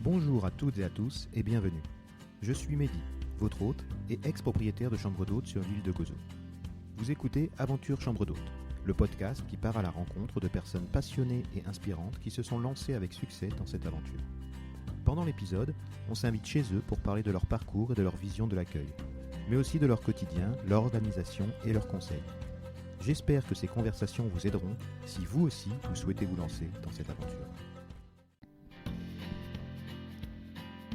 Bonjour à toutes et à tous et bienvenue. Je suis Mehdi, votre hôte et ex-propriétaire de chambre d'hôte sur l'île de Gozo. Vous écoutez Aventure Chambre d'hôte, le podcast qui part à la rencontre de personnes passionnées et inspirantes qui se sont lancées avec succès dans cette aventure. Pendant l'épisode, on s'invite chez eux pour parler de leur parcours et de leur vision de l'accueil, mais aussi de leur quotidien, leur organisation et leurs conseils. J'espère que ces conversations vous aideront si vous aussi vous souhaitez vous lancer dans cette aventure.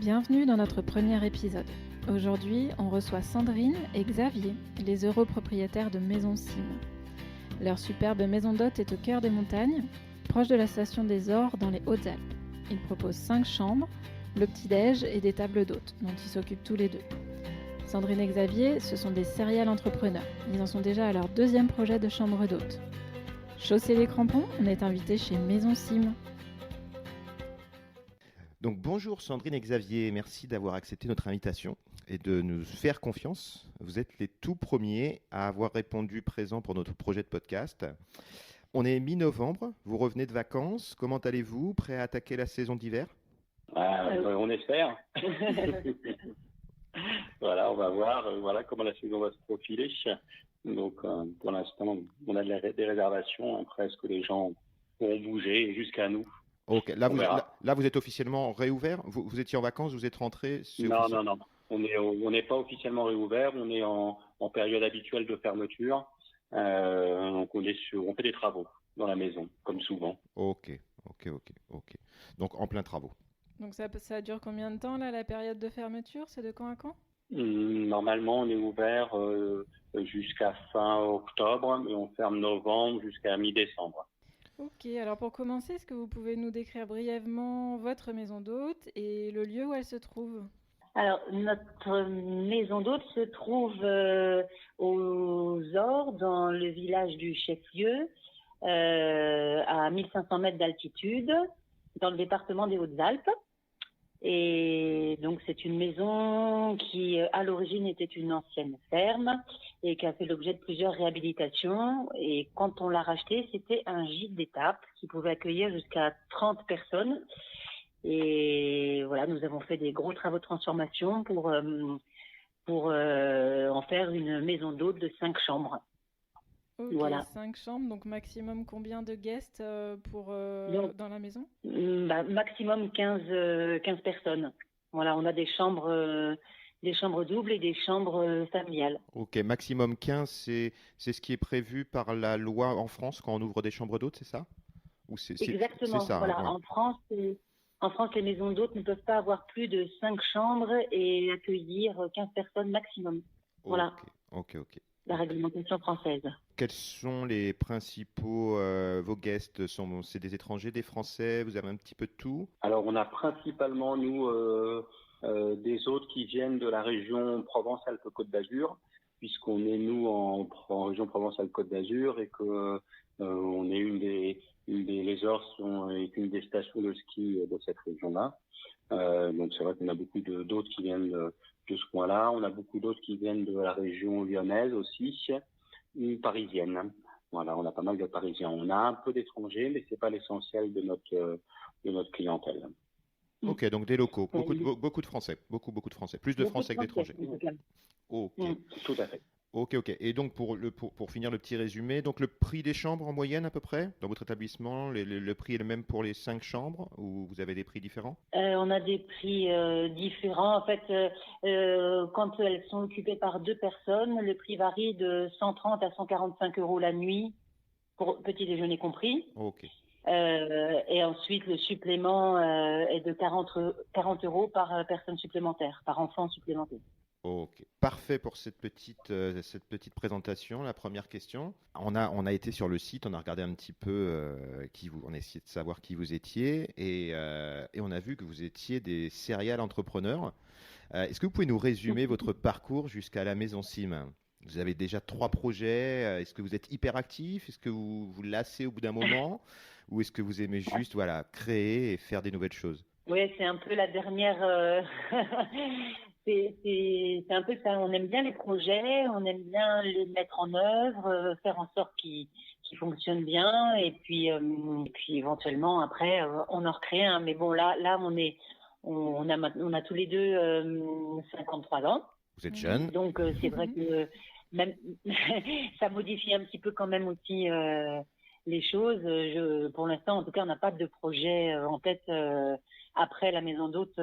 Bienvenue dans notre premier épisode. Aujourd'hui, on reçoit Sandrine et Xavier, les heureux propriétaires de Maison Sim. Leur superbe maison d'hôte est au cœur des montagnes, proche de la station des Ors dans les Hautes-Alpes. Ils proposent 5 chambres, le petit-déj et des tables d'hôtes, dont ils s'occupent tous les deux. Sandrine et Xavier, ce sont des serial entrepreneurs. Ils en sont déjà à leur 2e projet de chambre d'hôte. Chaussez les crampons, on est invité chez Maison Sim. Donc bonjour Sandrine et Xavier, merci d'avoir accepté notre invitation et de nous faire confiance. Vous êtes les tout premiers à avoir répondu présent pour notre projet de podcast. On est mi-novembre, vous revenez de vacances, comment allez-vous? Prêt à attaquer la saison d'hiver? On espère. Voilà, on va voir comment la saison va se profiler. Donc pour l'instant, on a des réservations. Après, est-ce que les gens vont bouger jusqu'à nous? Ok, là vous êtes officiellement réouvert? Vous étiez en vacances, vous êtes rentré? Non. On n'est pas officiellement réouvert. On est en période habituelle de fermeture. Donc on fait des travaux dans la maison, comme souvent. Ok. Donc en plein travaux. Donc ça dure combien de temps là, la période de fermeture? C'est de quand à quand? Normalement, on est ouvert jusqu'à fin octobre, mais on ferme novembre jusqu'à mi-décembre. Ok, alors pour commencer, est-ce que vous pouvez nous décrire brièvement votre maison d'hôte et le lieu où elle se trouve? Alors, notre maison d'hôte se trouve aux Ors, dans le village du chef-lieu, à 1500 mètres d'altitude, dans le département des Hautes-Alpes. Et donc, c'est une maison qui, à l'origine, était une ancienne ferme et qui a fait l'objet de plusieurs réhabilitations. Et quand on l'a rachetée, c'était un gîte d'étape qui pouvait accueillir jusqu'à 30 personnes. Et voilà, nous avons fait des gros travaux de transformation pour en faire une maison d'hôte de 5 chambres. Ok, voilà. 5 chambres, donc maximum combien de guests dans la maison? Maximum 15 personnes. Voilà, on a des chambres doubles et des chambres familiales. Ok, maximum 15, c'est ce qui est prévu par la loi en France quand on ouvre des chambres d'hôtes, c'est ça? Exactement, c'est ça, voilà. ouais. En France, les maisons d'hôtes ne peuvent pas avoir plus de 5 chambres et accueillir 15 personnes maximum. Voilà. Ok. La réglementation française. Quels sont les principaux, vos guests? C'est des étrangers, des Français? Vous avez un petit peu de tout? Alors, on a principalement, nous, des hôtes qui viennent de la région Provence-Alpes-Côte d'Azur, puisqu'on est, nous, en région Provence-Alpes-Côte d'Azur et que on est les Ors est une des stations de ski de cette région-là. Donc, c'est vrai qu'on a beaucoup d'hôtes qui viennent de ce coin-là. On a beaucoup d'autres qui viennent de la région lyonnaise aussi, ou parisienne. Voilà, on a pas mal de Parisiens. On a un peu d'étrangers, mais c'est pas l'essentiel de notre clientèle. Ok, donc des locaux, beaucoup de Français, beaucoup de Français, plus de Français que d'étrangers. Ok. Tout à fait. Ok. Et donc pour finir le petit résumé, donc le prix des chambres en moyenne à peu près dans votre établissement, le prix est le même pour les 5 chambres ou vous avez des prix différents? On a des prix différents. En fait, quand elles sont occupées par 2 personnes, le prix varie de 130 à 145 € la nuit, pour petit déjeuner compris. Ok. Et ensuite, le supplément est de 40 € par personne supplémentaire, par enfant supplémentaire. Ok, parfait pour cette petite présentation. La première question, on a été sur le site, on a regardé un petit peu on a essayé de savoir qui vous étiez et on a vu que vous étiez des serial entrepreneurs. Est-ce que vous pouvez nous résumer votre parcours jusqu'à la Maison Sim? Vous avez déjà 3 projets. Est-ce que vous êtes hyper actif? Est-ce que vous vous lassez au bout d'un moment? Ou est-ce que vous aimez juste créer et faire des nouvelles choses? Oui, c'est un peu la dernière. C'est un peu ça. On aime bien les projets, on aime bien les mettre en œuvre, faire en sorte qu'ils fonctionnent bien, et puis éventuellement après on en recrée un. Mais bon, là On a tous les deux 53 ans. Vous êtes jeune. Donc, c'est vrai que même ça modifie un petit peu quand même aussi les choses. Pour l'instant, en tout cas, on n'a pas de projet en tête après la maison d'hôte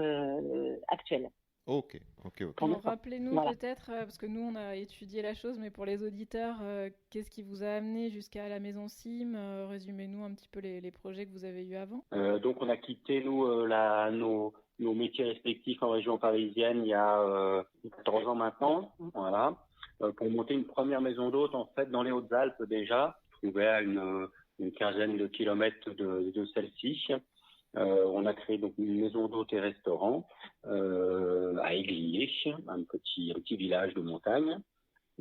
actuelle. Ok. Alors, rappelez-nous Voilà. peut-être, parce que nous on a étudié la chose, mais pour les auditeurs, qu'est-ce qui vous a amené jusqu'à la maison Sim? Résumez-nous un petit peu les projets que vous avez eus avant. Donc on a quitté nos métiers respectifs en région parisienne il y a 14 ans maintenant, voilà, pour monter une première maison d'hôte en fait dans les Hautes-Alpes déjà, trouvée à une quinzaine de kilomètres de celle-ci. On a créé donc une maison d'hôte et restaurant à Aiglier, un petit village de montagne.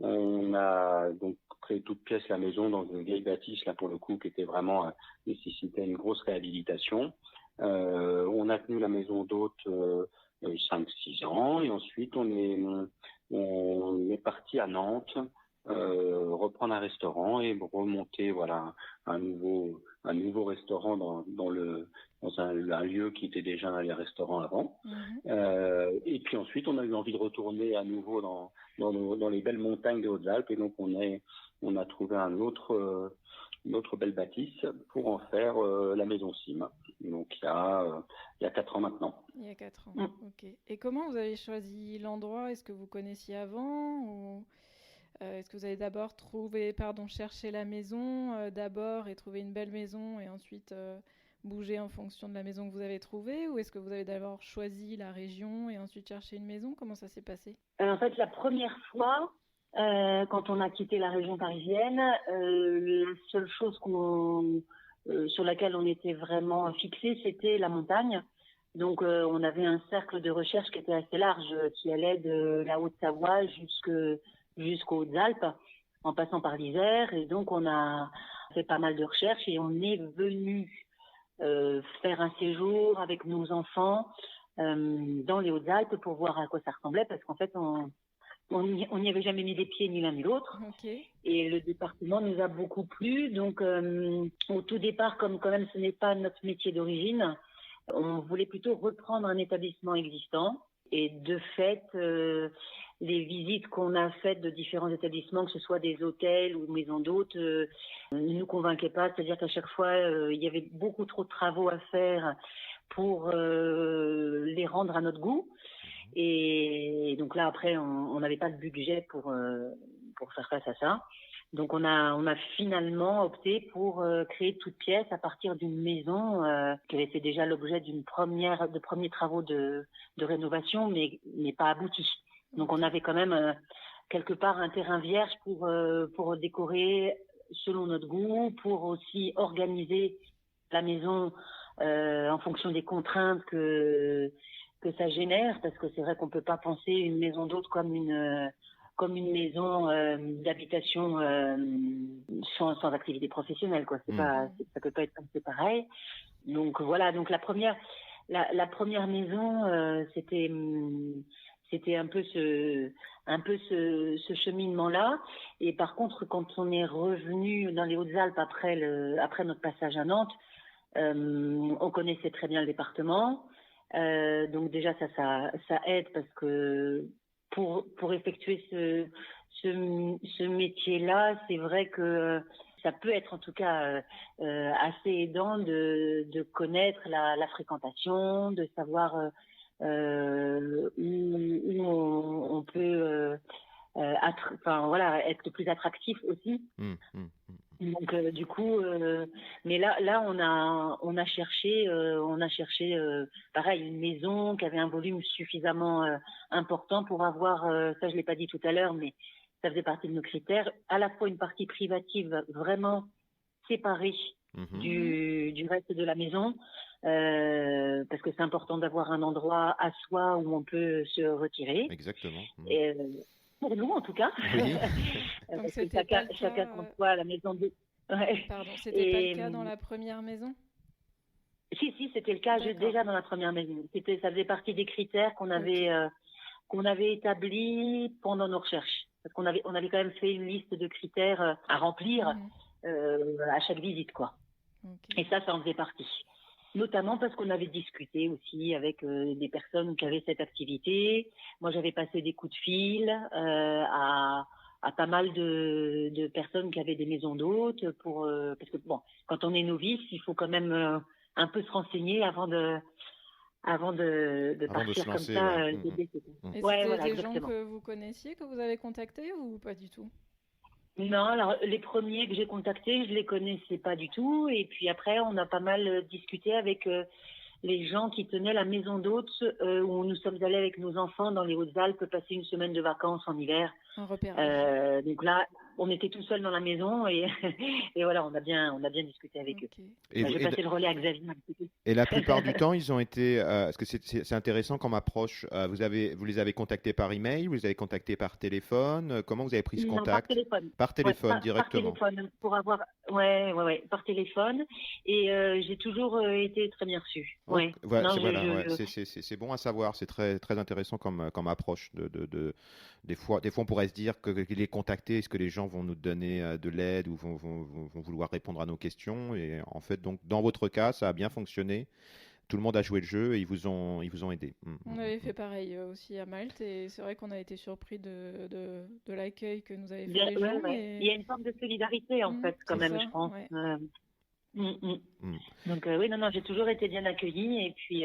On a donc créé toute pièce la maison dans une vieille bâtisse, là pour le coup, qui était vraiment nécessitait une grosse réhabilitation. On a tenu la maison d'hôte 5-6 ans et ensuite on est parti à Nantes reprendre un restaurant et remonter voilà un nouveau restaurant dans un lieu qui était déjà un restaurant avant. Et puis ensuite on a eu envie de retourner à nouveau dans les belles montagnes des Hautes-Alpes et donc on a trouvé une autre belle bâtisse pour en faire la maison Sim. Donc il y a 4 ans maintenant. Il y a 4 ans, ok. Et comment vous avez choisi l'endroit? Est-ce que vous connaissiez avant ou est-ce que vous avez d'abord cherché la maison d'abord et trouvé une belle maison et ensuite bouger en fonction de la maison que vous avez trouvée? Ou est-ce que vous avez d'abord choisi la région et ensuite cherché une maison? Comment ça s'est passé? En fait, la première fois, quand on a quitté la région parisienne, la seule chose sur laquelle on était vraiment fixé, c'était la montagne. Donc, on avait un cercle de recherche qui était assez large, qui allait de la Haute-Savoie jusqu'aux Hautes-Alpes, en passant par l'Isère. Et donc, on a fait pas mal de recherches et on est venu faire un séjour avec nos enfants dans les Hautes-Alpes pour voir à quoi ça ressemblait, parce qu'en fait, on n'y avait jamais mis les pieds ni l'un ni l'autre. Okay. Et le département nous a beaucoup plu. Donc, au tout départ, comme quand même ce n'est pas notre métier d'origine, on voulait plutôt reprendre un établissement existant. Et de fait, les visites qu'on a faites de différents établissements, que ce soit des hôtels ou maisons d'hôtes, ne nous convainquaient pas. C'est-à-dire qu'à chaque fois, il y avait beaucoup trop de travaux à faire pour les rendre à notre goût. Et donc là, après, on n'avait pas de budget pour faire face à ça. Donc on a finalement opté pour créer toute pièce à partir d'une maison qui avait fait déjà l'objet de premiers travaux de rénovation, mais pas abouti. Donc on avait quand même quelque part un terrain vierge pour décorer selon notre goût, pour aussi organiser la maison en fonction des contraintes que ça génère, parce que c'est vrai qu'on peut pas penser une maison d'hôte comme une maison d'habitation sans activité professionnelle, quoi. Ça peut pas être c'est pareil. Donc voilà, donc la première maison, c'était un peu ce cheminement-là. Et par contre, quand on est revenu dans les Hautes-Alpes après notre passage à Nantes, on connaissait très bien le département. Donc déjà ça aide, parce que pour effectuer ce métier-là, c'est vrai que ça peut être en tout cas assez aidant de connaître la fréquentation, de savoir où on peut être plus attractif aussi. Donc du coup, mais là on a cherché pareil, une maison qui avait un volume suffisamment important pour avoir, ça je l'ai pas dit tout à l'heure, mais ça faisait partie de nos critères, à la fois une partie privative vraiment séparée du reste de la maison, parce que c'est important d'avoir un endroit à soi où on peut se retirer. Exactement. Et, pour nous, en tout cas. Oui. Donc, chacun conçoit à la maison de... Ouais. Pardon, c'était pas le cas dans la première maison? Si, c'était le cas déjà dans la première maison. Ça faisait partie des critères qu'on avait établis pendant nos recherches. Parce qu'on avait quand même fait une liste de critères à remplir à chaque visite, quoi. Okay. Et ça en faisait partie. Notamment parce qu'on avait discuté aussi avec des personnes qui avaient cette activité. Moi, j'avais passé des coups de fil à pas mal de personnes qui avaient des maisons d'hôtes parce que bon, quand on est novice, il faut quand même un peu se renseigner avant de Avant de se partir comme lancer, ça. ouais. Et Ouais, c'était voilà, des exactement. gens que vous connaissiez, que vous avez contactés ou pas du tout? Non, alors les premiers que j'ai contactés, je les connaissais pas du tout. Et puis après, on a pas mal discuté avec les gens qui tenaient la maison d'hôtes où nous sommes allés avec nos enfants dans les Hautes-Alpes passer une semaine de vacances en hiver. Un repérage. Donc là, on était tout seuls dans la maison et, et voilà, on a bien discuté avec eux. Ok. Et, J'ai passé le relais à Xavier un petit peu. et la plupart du temps, ils ont été. Parce que c'est intéressant comme approche. Vous les avez contactés par email, vous les avez contactés par téléphone. Comment vous avez pris ce Non, contact? par téléphone. Par téléphone, Par directement. téléphone, pour avoir, ouais, par téléphone. Et j'ai toujours été très bien reçue. Ouais. Ouais, Non, ouais, c'est bon à savoir. C'est très, très intéressant comme approche. Des fois, on pourrait se dire que les contacter, est-ce que les gens vont nous donner de l'aide ou vont vouloir répondre à nos questions? Et en fait, donc, dans votre cas, ça a bien fonctionné. Tout le monde a joué le jeu et ils vous ont aidé. On avait fait pareil aussi à Malte et c'est vrai qu'on a été surpris de l'accueil que nous avaient fait les gens. ouais. Il y a une forme de solidarité en fait, quand même, ça, je pense. ouais. Donc oui, non, j'ai toujours été bien accueillie et puis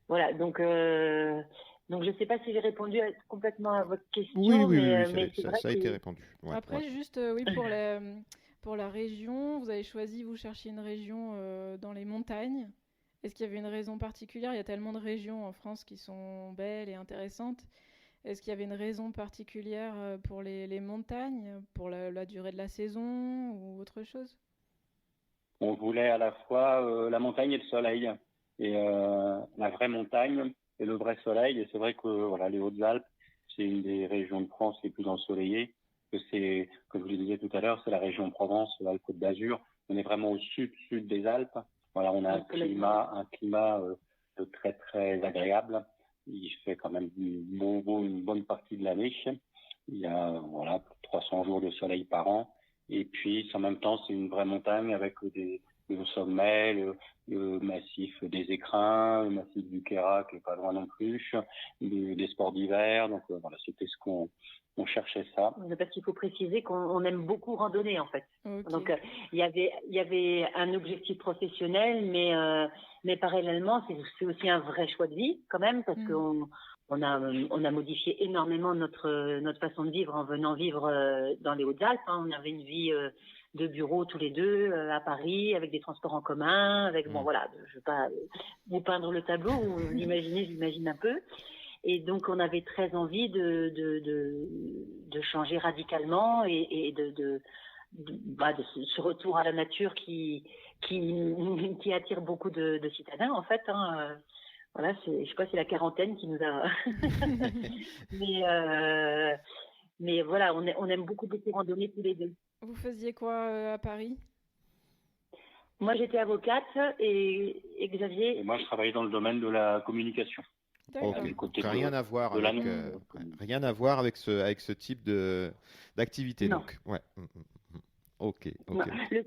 voilà. Donc je sais pas si j'ai répondu complètement à votre question, Oui, mais c'est vrai ça a été répondu. Ouais, Après, ouais. juste oui pour la région, vous avez choisi, vous cherchiez une région dans les montagnes. Est-ce qu'il y avait une raison particulière? Il y a tellement de régions en France qui sont belles et intéressantes. Est-ce qu'il y avait une raison particulière pour les montagnes, pour la durée de la saison ou autre chose? On voulait à la fois la montagne et le soleil, et la vraie montagne et le vrai soleil. Et c'est vrai que voilà, les Hautes-Alpes, c'est une des régions de France les plus ensoleillées. Que c'est, comme je le disais tout à l'heure, c'est la région Provence, la Côte d'Azur. On est vraiment au sud des Alpes. Voilà, on a un climat très très agréable. Il fait quand même une bonne partie de l'année. Il y a voilà 300 jours de soleil par an. Et puis, en même temps, c'est une vraie montagne avec le sommet, le massif des Écrins, le massif du Queyras qui est pas loin non plus, des sports d'hiver. Donc voilà, c'était ce qu'on cherchait ça. Parce qu'il faut préciser qu'on aime beaucoup randonner en fait. Okay. Donc il y avait un objectif professionnel, mais parallèlement c'est aussi un vrai choix de vie quand même parce qu'on on a modifié énormément notre façon de vivre en venant vivre dans les Hautes-Alpes. On avait une vie de bureau tous les deux à Paris avec des transports en commun, avec bon voilà, je vais pas vous peindre le tableau, vous l'imaginez, j'imagine un peu. Et donc on avait très envie de changer radicalement et de ce retour à la nature qui attire beaucoup de citadins en fait. Voilà, je sais pas, c'est la quarantaine qui nous a. mais voilà, on aime beaucoup randonner tous les deux. Vous faisiez quoi à Paris? Moi, j'étais avocate et Xavier. Et moi, je travaillais dans le domaine de la communication. Rien à voir avec ce type d'activité. Non. Donc, ouais. Ok. Le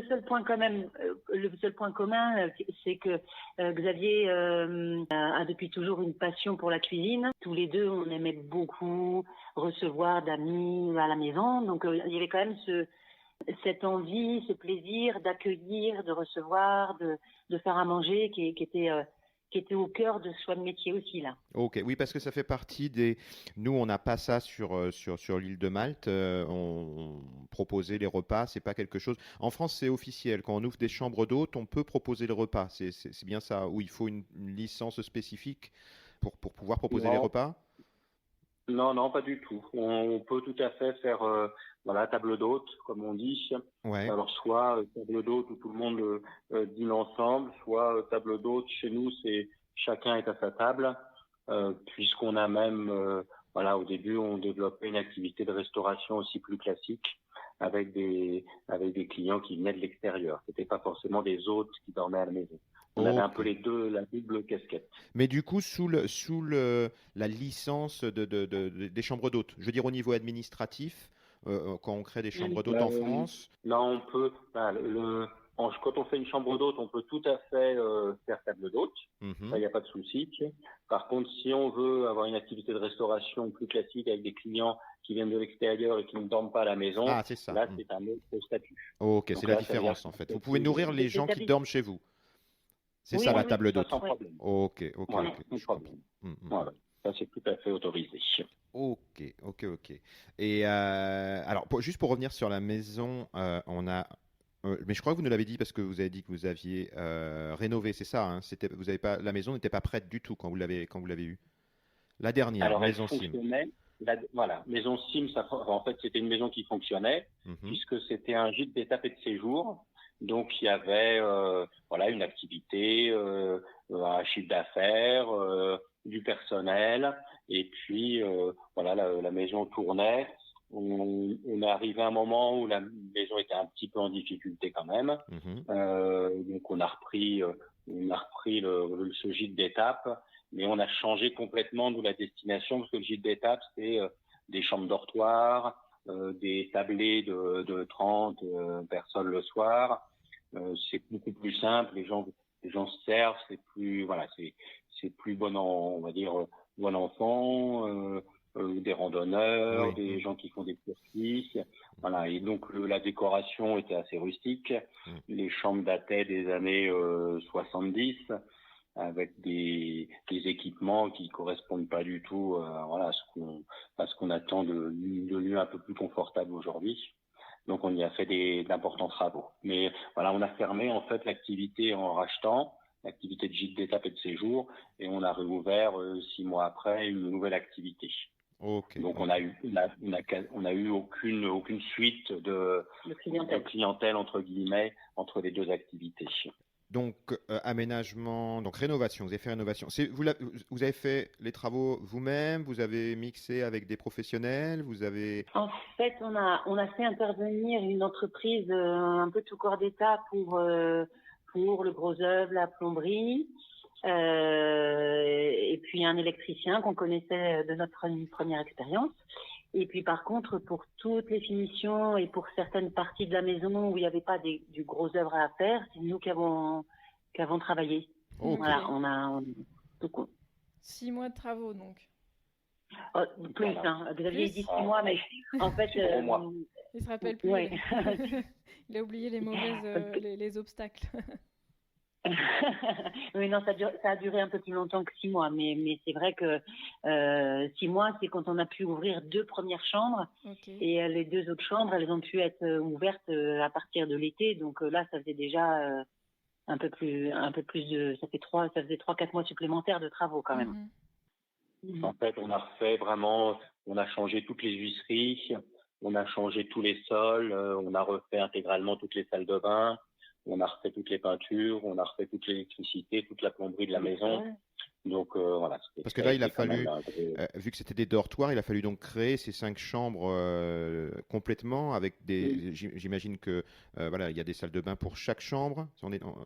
seul point quand même, le seul point commun, c'est que Xavier a depuis toujours une passion pour la cuisine. Tous les deux, on aimait beaucoup recevoir d'amis à la maison. Donc, il y avait quand même cette envie, ce plaisir d'accueillir, de recevoir, de faire à manger qui était au cœur de ce choix de métier aussi là. Ok, oui, parce que ça fait partie des. Nous, on n'a pas ça sur l'île de Malte. On proposait les repas, c'est pas quelque chose. En France, c'est officiel. Quand on ouvre des chambres d'hôtes, on peut proposer le repas. C'est bien ça. Où il faut une licence spécifique pour pouvoir proposer les repas. Non, pas du tout. On peut tout à fait faire table d'hôte, comme on dit. Ouais. Alors, soit table d'hôte où tout le monde dîne ensemble, soit table d'hôte chez nous, c'est chacun est à sa table, puisqu'on a même, au début, on développait une activité de restauration aussi plus classique avec des clients qui venaient de l'extérieur. C'était pas forcément des hôtes qui dormaient à la maison. On avait un peu les deux, la double casquette. Mais du coup, sous la licence des chambres d'hôtes, je veux dire au niveau administratif, quand on crée des chambres d'hôtes en France. Là, on peut. quand on fait une chambre d'hôte, on peut tout à fait faire table d'hôte. Mhm. Ça, il n'y a pas de souci. Par contre, si on veut avoir une activité de restauration plus classique avec des clients qui viennent de l'extérieur et qui ne dorment pas à la maison, Ah, c'est ça. là, c'est un autre statut. Ok, c'est Donc la là, ça veut dire différence en fait. Vous pouvez nourrir les gens qui dorment chez vous. C'est Oui, ça la oui, table ça d'hôte. sans problème. Ok, Voilà, sans je comprends. problème. Voilà, ça c'est tout à fait autorisé. Ok. Et alors, juste pour revenir sur la maison, on a. Mais je crois que vous nous l'avez dit parce que vous avez dit que vous aviez rénové, c'est ça, hein, vous avez pas, la maison n'était pas prête du tout quand vous l'avez eue. La dernière, Alors, elle maison Sim. fonctionnait. Voilà, maison Sim, en fait, c'était une maison qui fonctionnait Mhm. puisque c'était un gîte d'étape et de séjour. Donc, il y avait voilà une activité, un chiffre d'affaires, du personnel, et puis voilà, la maison tournait. On est arrivé à un moment où la maison était un petit peu en difficulté quand même. Mhm. Donc, on a repris ce gîte d'étape. Mais on a changé complètement de la destination parce que le gîte d'étape, c'est des chambres dortoirs, des tablés de 30 personnes le soir. C'est beaucoup plus simple, les gens se servent, c'est plus voilà, c'est plus on va dire bon enfant, des randonneurs, Oui. des gens qui font des courses. Voilà, et donc la décoration était assez rustique. Les chambres dataient des années 70 avec des équipements qui correspondent pas du tout voilà, à ce qu'on attend de lieux un peu plus confortables aujourd'hui. Donc on y a fait d'importants travaux. Mais voilà, on a fermé en fait l'activité en rachetant l'activité de gîte d'étape et de séjour et on a réouvert 6 mois après une nouvelle activité. Ok. Donc on a eu aucune suite de clientèle entre guillemets entre les deux activités. Donc aménagement, donc rénovation. Vous avez fait rénovation. Vous avez fait les travaux vous-même. Vous avez mixé avec des professionnels. Vous avez. En fait, on a fait intervenir une entreprise un peu tout corps d'État pour le gros œuvre, la plomberie, et puis un électricien qu'on connaissait de notre première expérience. Et puis par contre, pour toutes les finitions et pour certaines parties de la maison où il n'y avait pas du gros œuvre à faire, c'est nous qui avons travaillé. Ok. Voilà, on a tout. 6 mois de travaux, donc. Oh, plus, hein. Xavier Plus dit 6 mois, mais en fait, il se rappelle plus. Ouais. Il a oublié les mauvaises, les obstacles. Oui, non, ça a duré un peu plus longtemps que 6 mois, mais c'est vrai que 6 mois, c'est quand on a pu ouvrir 2 premières chambres, et les 2 autres chambres, elles ont pu être ouvertes à partir de l'été, donc là, ça faisait déjà un peu plus ça faisait 3-4 mois supplémentaires de travaux quand même. En fait, on a changé toutes les huisseries, on a changé tous les sols, on a refait intégralement toutes les salles de bain, on a refait toutes les peintures, on a refait toute l'électricité, toute la plomberie de la maison. Donc voilà. Parce que là, il a fallu, vu que c'était des dortoirs, il a fallu donc créer ces 5 chambres complètement avec des. J'imagine que voilà, il y a des salles de bain pour chaque chambre.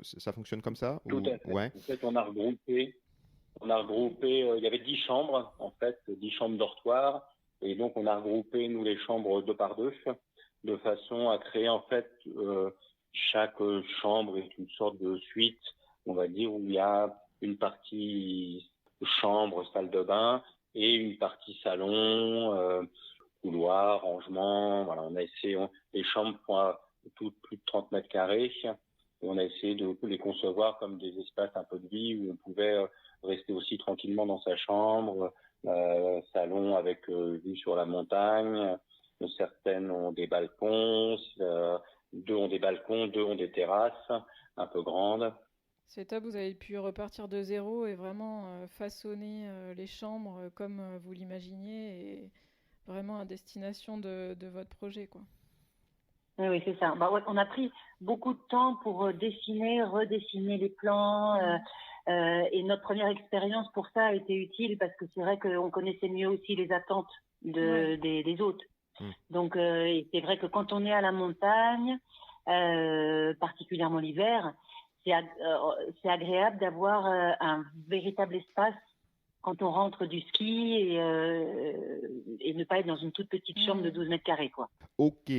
Ça fonctionne comme ça? Tout à fait. Ouais. En fait, on a regroupé. Il y avait 10 chambres en fait, 10 chambres dortoirs, et donc on a regroupé nous les chambres 2 par 2 de façon à créer en fait chaque chambre est une sorte de suite, on va dire, où il y a une partie chambre, salle de bain et une partie salon, couloir, rangement. Voilà, on a essayé, les chambres font toutes plus de 30 mètres carrés. Et on a essayé de les concevoir comme des espaces un peu de vie où on pouvait rester aussi tranquillement dans sa chambre, salon avec vue sur la montagne. Certaines ont des balcons, 2 ont des balcons, 2 ont des terrasses un peu grandes. C'est top, vous avez pu repartir de zéro et vraiment façonner les chambres comme vous l'imaginiez et vraiment à destination de votre projet, quoi. Oui, c'est ça. Bah ouais, on a pris beaucoup de temps pour redessiner les plans. Et notre première expérience pour ça a été utile parce que c'est vrai qu'on connaissait mieux aussi les attentes des autres. Donc, et c'est vrai que quand on est à la montagne, particulièrement l'hiver, c'est agréable d'avoir un véritable espace quand on rentre du ski et ne pas être dans une toute petite chambre de 12 mètres carrés, quoi. Ok,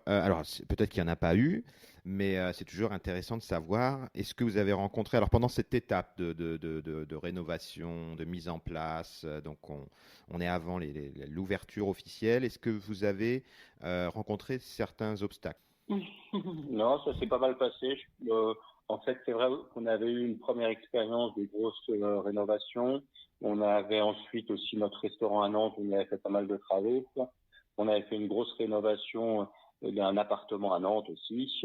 alors peut-être qu'il n'y en a pas eu, Mais c'est toujours intéressant de savoir, est-ce que vous avez rencontré, alors pendant cette étape de rénovation, de mise en place, donc on est avant l'ouverture officielle, est-ce que vous avez rencontré certains obstacles? Non, ça s'est pas mal passé. En fait, c'est vrai qu'on avait eu une première expérience de grosse rénovation. On avait ensuite aussi notre restaurant à Nantes où on avait fait pas mal de travaux, quoi. On avait fait une grosse rénovation d'un appartement à Nantes aussi.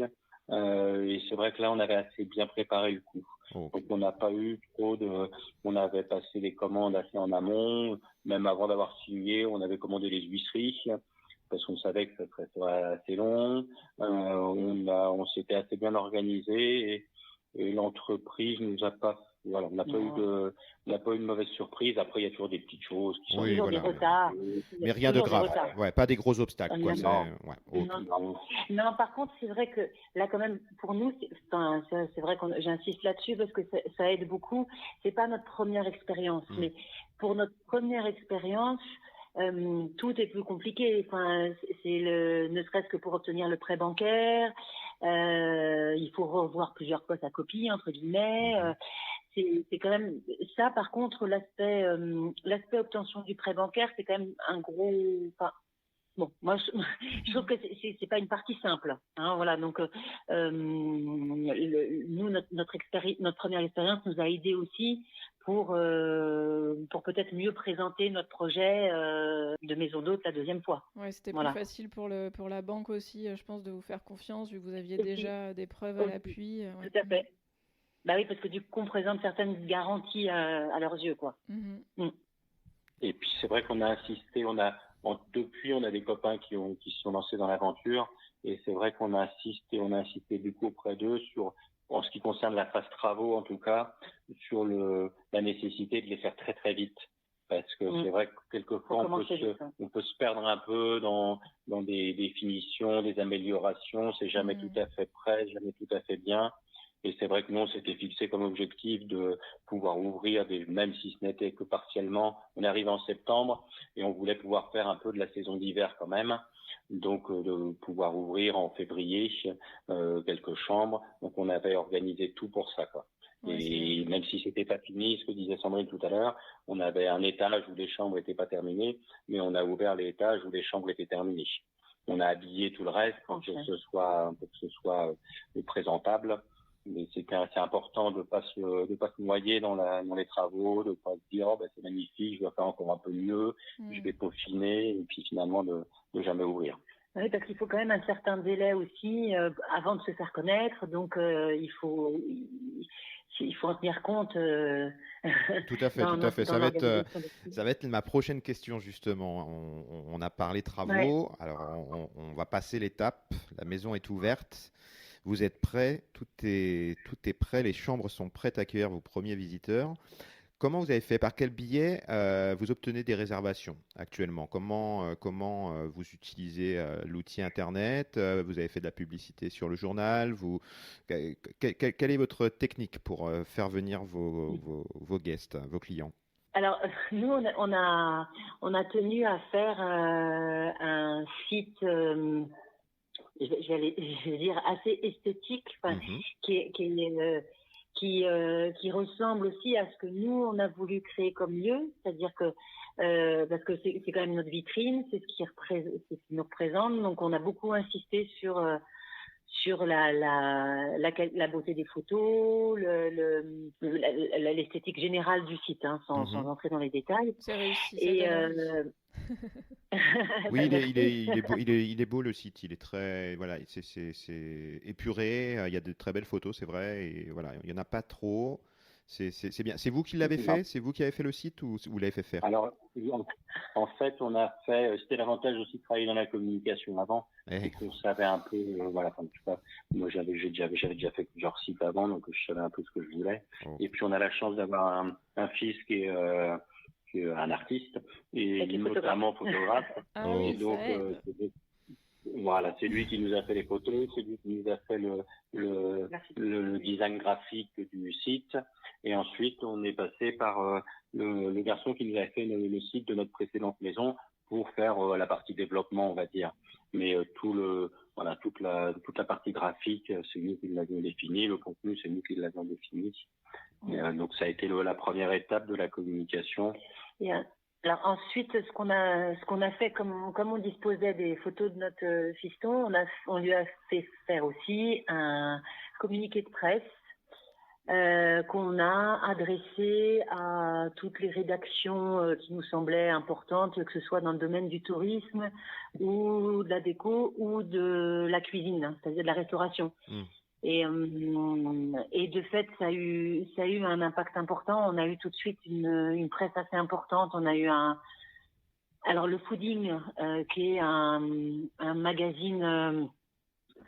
Et c'est vrai que là, on avait assez bien préparé le coup. Oh. Donc, on n'a pas eu trop de... On avait passé les commandes assez en amont. Même avant d'avoir signé, on avait commandé les huisseries parce qu'on savait que ça serait assez long. On s'était assez bien organisé et l'entreprise nous a pas... Voilà, on n'a pas eu de mauvaise surprise. Après, il y a toujours des petites choses qui sont... Oui, Toujours voilà. des retards. Mais rien de Toujours des grave. retards. Ouais, pas des gros obstacles, quoi. Non. Ouais, ok. Non, par contre, c'est vrai que là, quand même, pour nous, c'est vrai que j'insiste là-dessus parce que ça aide beaucoup. C'est pas notre première expérience, mais pour notre première expérience, tout est plus compliqué. Enfin, ne serait-ce que pour obtenir le prêt bancaire, il faut revoir plusieurs fois sa copie entre guillemets. C'est quand même ça. Par contre, l'aspect obtention du prêt bancaire, c'est quand même un gros. Enfin, bon, moi, je trouve que c'est pas une partie simple. Hein, voilà, donc nous, notre première expérience nous a aidé aussi pour peut-être mieux présenter notre projet de maison d'hôte la deuxième fois. Ouais, c'était Voilà. plus facile pour la banque aussi, je pense, de vous faire confiance, vu que vous aviez déjà des preuves à l'appui. Ouais. Tout à fait. Bah oui, parce que du coup, on présente certaines garanties à leurs yeux, quoi. Et puis c'est vrai qu'on a insisté, depuis on a des copains qui se sont lancés dans l'aventure et c'est vrai qu'on a insisté du coup auprès d'eux en ce qui concerne la phase travaux en tout cas, sur la nécessité de les faire très très vite. Parce que c'est vrai que quelquefois on peut se perdre un peu dans des finitions, des améliorations, c'est jamais tout à fait prêt, jamais tout à fait bien. Et c'est vrai que nous, on s'était fixé comme objectif de pouvoir ouvrir, même si ce n'était que partiellement. On arrive en septembre et on voulait pouvoir faire un peu de la saison d'hiver quand même. Donc, de pouvoir ouvrir en février quelques chambres. Donc, on avait organisé tout pour ça, quoi. Ouais, et même si c'était pas fini, ce que disait Sandrine tout à l'heure, on avait un étage où les chambres n'étaient pas terminées, mais on a ouvert l'étage où les chambres étaient terminées. On a habillé tout le reste pour que ce soit présentable. Mais c'est important de pas se noyer dans les travaux, de pas se dire c'est magnifique, je dois faire encore un peu mieux, je vais peaufiner et puis finalement de jamais ouvrir. Oui, parce qu'il faut quand même un certain délai aussi avant de se faire connaître, donc il faut en tenir compte. Tout à fait, tout à fait. Ça va être ma prochaine question justement. On a parlé travaux, ouais. Alors on va passer l'étape. La maison est ouverte. Vous êtes prêts, tout est prêt, les chambres sont prêtes à accueillir vos premiers visiteurs. Comment vous avez fait? Par quel biais vous obtenez des réservations actuellement? Comment vous utilisez l'outil Internet? Vous avez fait de la publicité sur le journal? Quelle est votre technique pour faire venir vos guests, vos clients? Alors, nous, on a tenu à faire un site... je vais dire assez esthétique, qui ressemble aussi à ce que nous on a voulu créer comme lieu, c'est-à-dire que parce que c'est quand même notre vitrine, c'est ce qui nous représente, donc on a beaucoup insisté sur la beauté des photos, l'esthétique générale du site, hein, sans entrer dans les détails. C'est réussi. Et oui, il est beau le site. Il est très, voilà, c'est épuré. Il y a de très belles photos, c'est vrai. Et voilà, il y en a pas trop. C'est bien. C'est vous qui l'avez fait? C'est vous qui avez fait le site ou vous l'avez fait faire? Alors, en fait, on a fait. C'était l'avantage aussi de travailler dans la communication avant. C'est qu'on savait un peu, voilà. Enfin, tu vois, moi, j'avais déjà fait plusieurs sites avant, donc je savais un peu ce que je voulais. Et puis, on a la chance d'avoir un fils qui est un artiste et notamment photographe. Et donc, voilà, c'est lui qui nous a fait les photos, c'est lui qui nous a fait le le design graphique du site. Et ensuite, on est passé par le garçon qui nous avait fait le site de notre précédente maison pour faire la partie développement, on va dire. Mais toute la partie graphique, c'est nous qui l'avions défini. Le contenu, c'est nous qui l'avions défini. Donc, ça a été la première étape de la communication. Et, alors ensuite, ce qu'on a fait, comme on disposait des photos de notre fiston, on lui a fait faire aussi un communiqué de presse qu'on a adressé à toutes les rédactions qui nous semblaient importantes, que ce soit dans le domaine du tourisme ou de la déco ou de la cuisine, c'est-à-dire de la restauration. Et de fait, ça a eu un impact important. On a eu tout de suite une presse assez importante. On a eu alors le Fooding, qui est un magazine,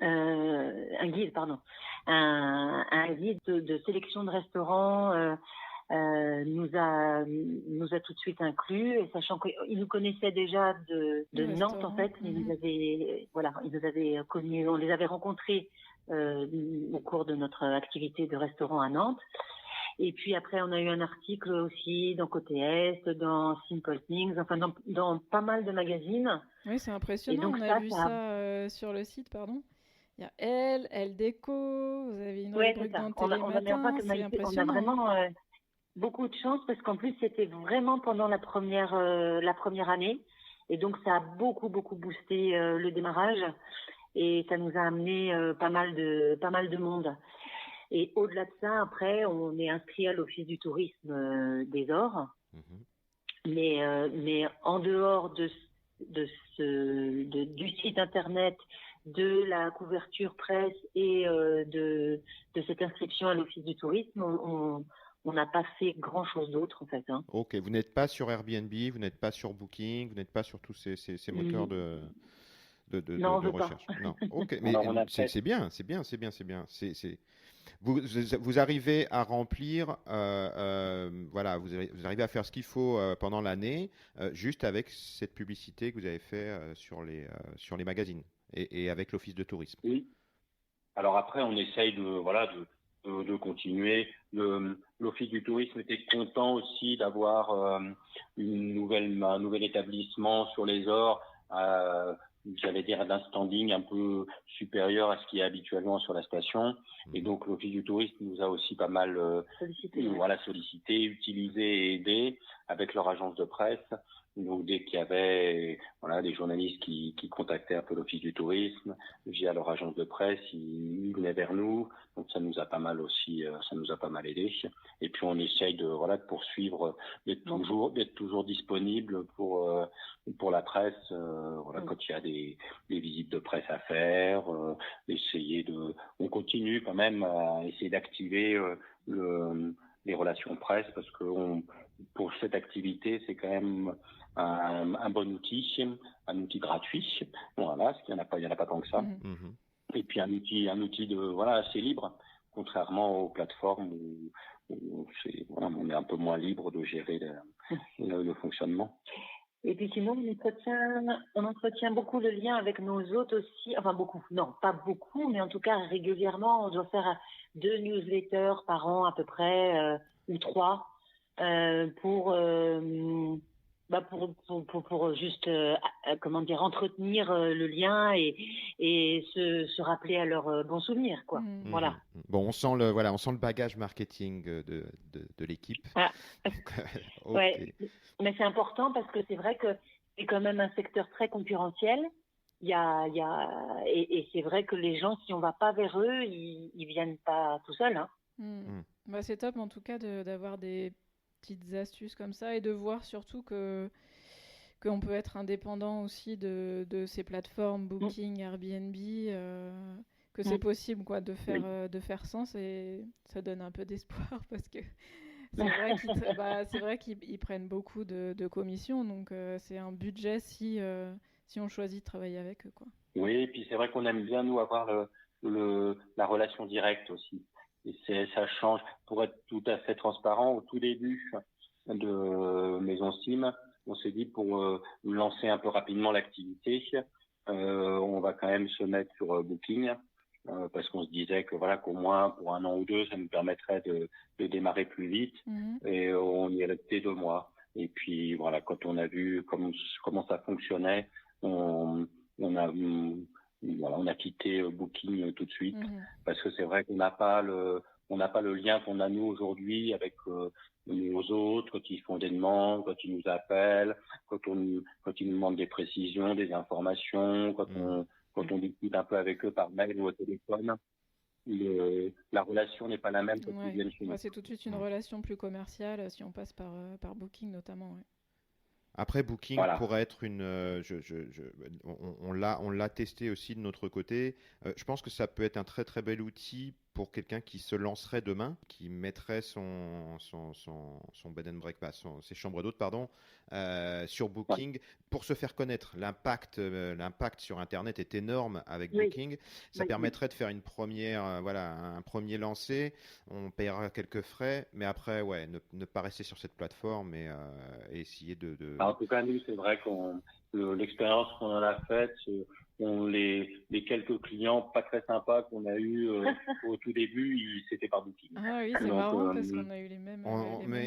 un guide de sélection de restaurants, nous a tout de suite inclus, et sachant qu'il nous connaissait déjà de Nantes en fait. Il nous avait connus, on les avait rencontrés au cours de notre activité de restaurant à Nantes. Et puis après, on a eu un article aussi dans Côté Est, dans Simple Things, enfin dans pas mal de magazines. Oui, c'est impressionnant. Et donc, on a vu ça sur le site, pardon. Il y a Elle Déco, vous avez une rubrique dans Télématin, c'est impressionnant. On a vraiment beaucoup de chance parce qu'en plus, c'était vraiment pendant la première année. Et donc, ça a beaucoup boosté le démarrage. Et ça nous a amené pas mal de monde. Et au-delà de ça, après, on est inscrit à l'Office du tourisme des Ors. Mais en dehors du site internet, de la couverture presse et de cette inscription à l'Office du tourisme, on n'a pas fait grand-chose d'autre en fait. Ok, vous n'êtes pas sur Airbnb, vous n'êtes pas sur Booking, vous n'êtes pas sur tous ces moteurs de recherche. Non, ok, mais c'est bien. Vous arrivez à remplir, vous arrivez à faire ce qu'il faut pendant l'année, juste avec cette publicité que vous avez fait sur les magazines et avec l'Office de tourisme. Oui. Alors après, on essaye de continuer. L'Office du tourisme était content aussi d'avoir un nouvel établissement sur les Ors. J'allais dire d'un standing un peu supérieur à ce qui est habituellement sur la station. Et donc, l'Office du tourisme nous a aussi pas mal sollicité, utilisé et aidé avec leur agence de presse. Donc, dès qu'il y avait des journalistes qui contactaient un peu l'Office du tourisme via leur agence de presse, ils venaient vers nous. Donc, ça nous a pas mal aussi, ça nous a pas mal aidé. Et puis, on essaye de poursuivre, d'être toujours disponible pour la presse, quand il y a des visites de presse à faire, on continue quand même à essayer d'activer les relations presse parce que pour cette activité, c'est quand même un bon outil, un outil gratuit. Voilà, parce qu'il n'y en a pas tant que ça. Et puis un outil assez libre, contrairement aux plateformes où on est un peu moins libre de gérer le fonctionnement. Et puis sinon, on entretient beaucoup le lien avec nos hôtes aussi. Enfin beaucoup, non, pas beaucoup, mais en tout cas régulièrement, on doit faire 2 newsletters par an à peu près, ou 3, pour juste entretenir le lien et se rappeler à leurs bons souvenirs, quoi. Voilà. Bon, on sent le bagage marketing de l'équipe. Ah. Okay. Ouais, mais c'est important parce que c'est vrai que c'est quand même un secteur très concurrentiel. Et c'est vrai que les gens, si on va pas vers eux, ils viennent pas tout seuls. Bah, c'est top en tout cas d'avoir des petites astuces comme ça et de voir surtout qu'on peut être indépendant aussi de ces plateformes Booking, Airbnb, que c'est possible de faire sans, et ça donne un peu d'espoir parce que c'est vrai qu'ils prennent beaucoup de commissions, donc c'est un budget si on choisit de travailler avec eux, quoi. Oui, et puis c'est vrai qu'on aime bien nous avoir la relation directe aussi. Et ça change. Pour être tout à fait transparent, au tout début de Maison Sim, on s'est dit pour lancer un peu rapidement l'activité, on va quand même se mettre sur Booking parce qu'on se disait que voilà qu'au moins pour 1 an ou 2, ça nous permettrait de démarrer plus vite. Et on y est resté 2 mois. Et puis voilà, quand on a vu comment ça fonctionnait, on a quitté Booking tout de suite, parce que c'est vrai qu'on n'a pas le lien qu'on a nous aujourd'hui avec nos autres, quand ils font des demandes, quand ils nous appellent, quand ils nous demandent des précisions, des informations, quand on discute un peu avec eux par mail ou au téléphone. La relation n'est pas la même quand ils viennent chez nous. C'est tout de suite une relation plus commerciale si on passe par Booking notamment. Ouais. Après, Booking pourrait être on l'a testé aussi de notre côté. Je pense que ça peut être un très très bel outil pour quelqu'un qui se lancerait demain, qui mettrait son bed and breakfast, ses chambres d'hôtes, sur Booking pour se faire connaître. L'impact sur Internet est énorme avec Booking. Ça permettrait de faire un premier lancer. On paiera quelques frais, mais après, ne pas rester sur cette plateforme et essayer de... En tout cas, nous, c'est vrai l'expérience qu'on en a faite, les quelques clients pas très sympas qu'on a eu au tout début, c'était par Booking. Ah oui, c'est marrant parce qu'on a eu les mêmes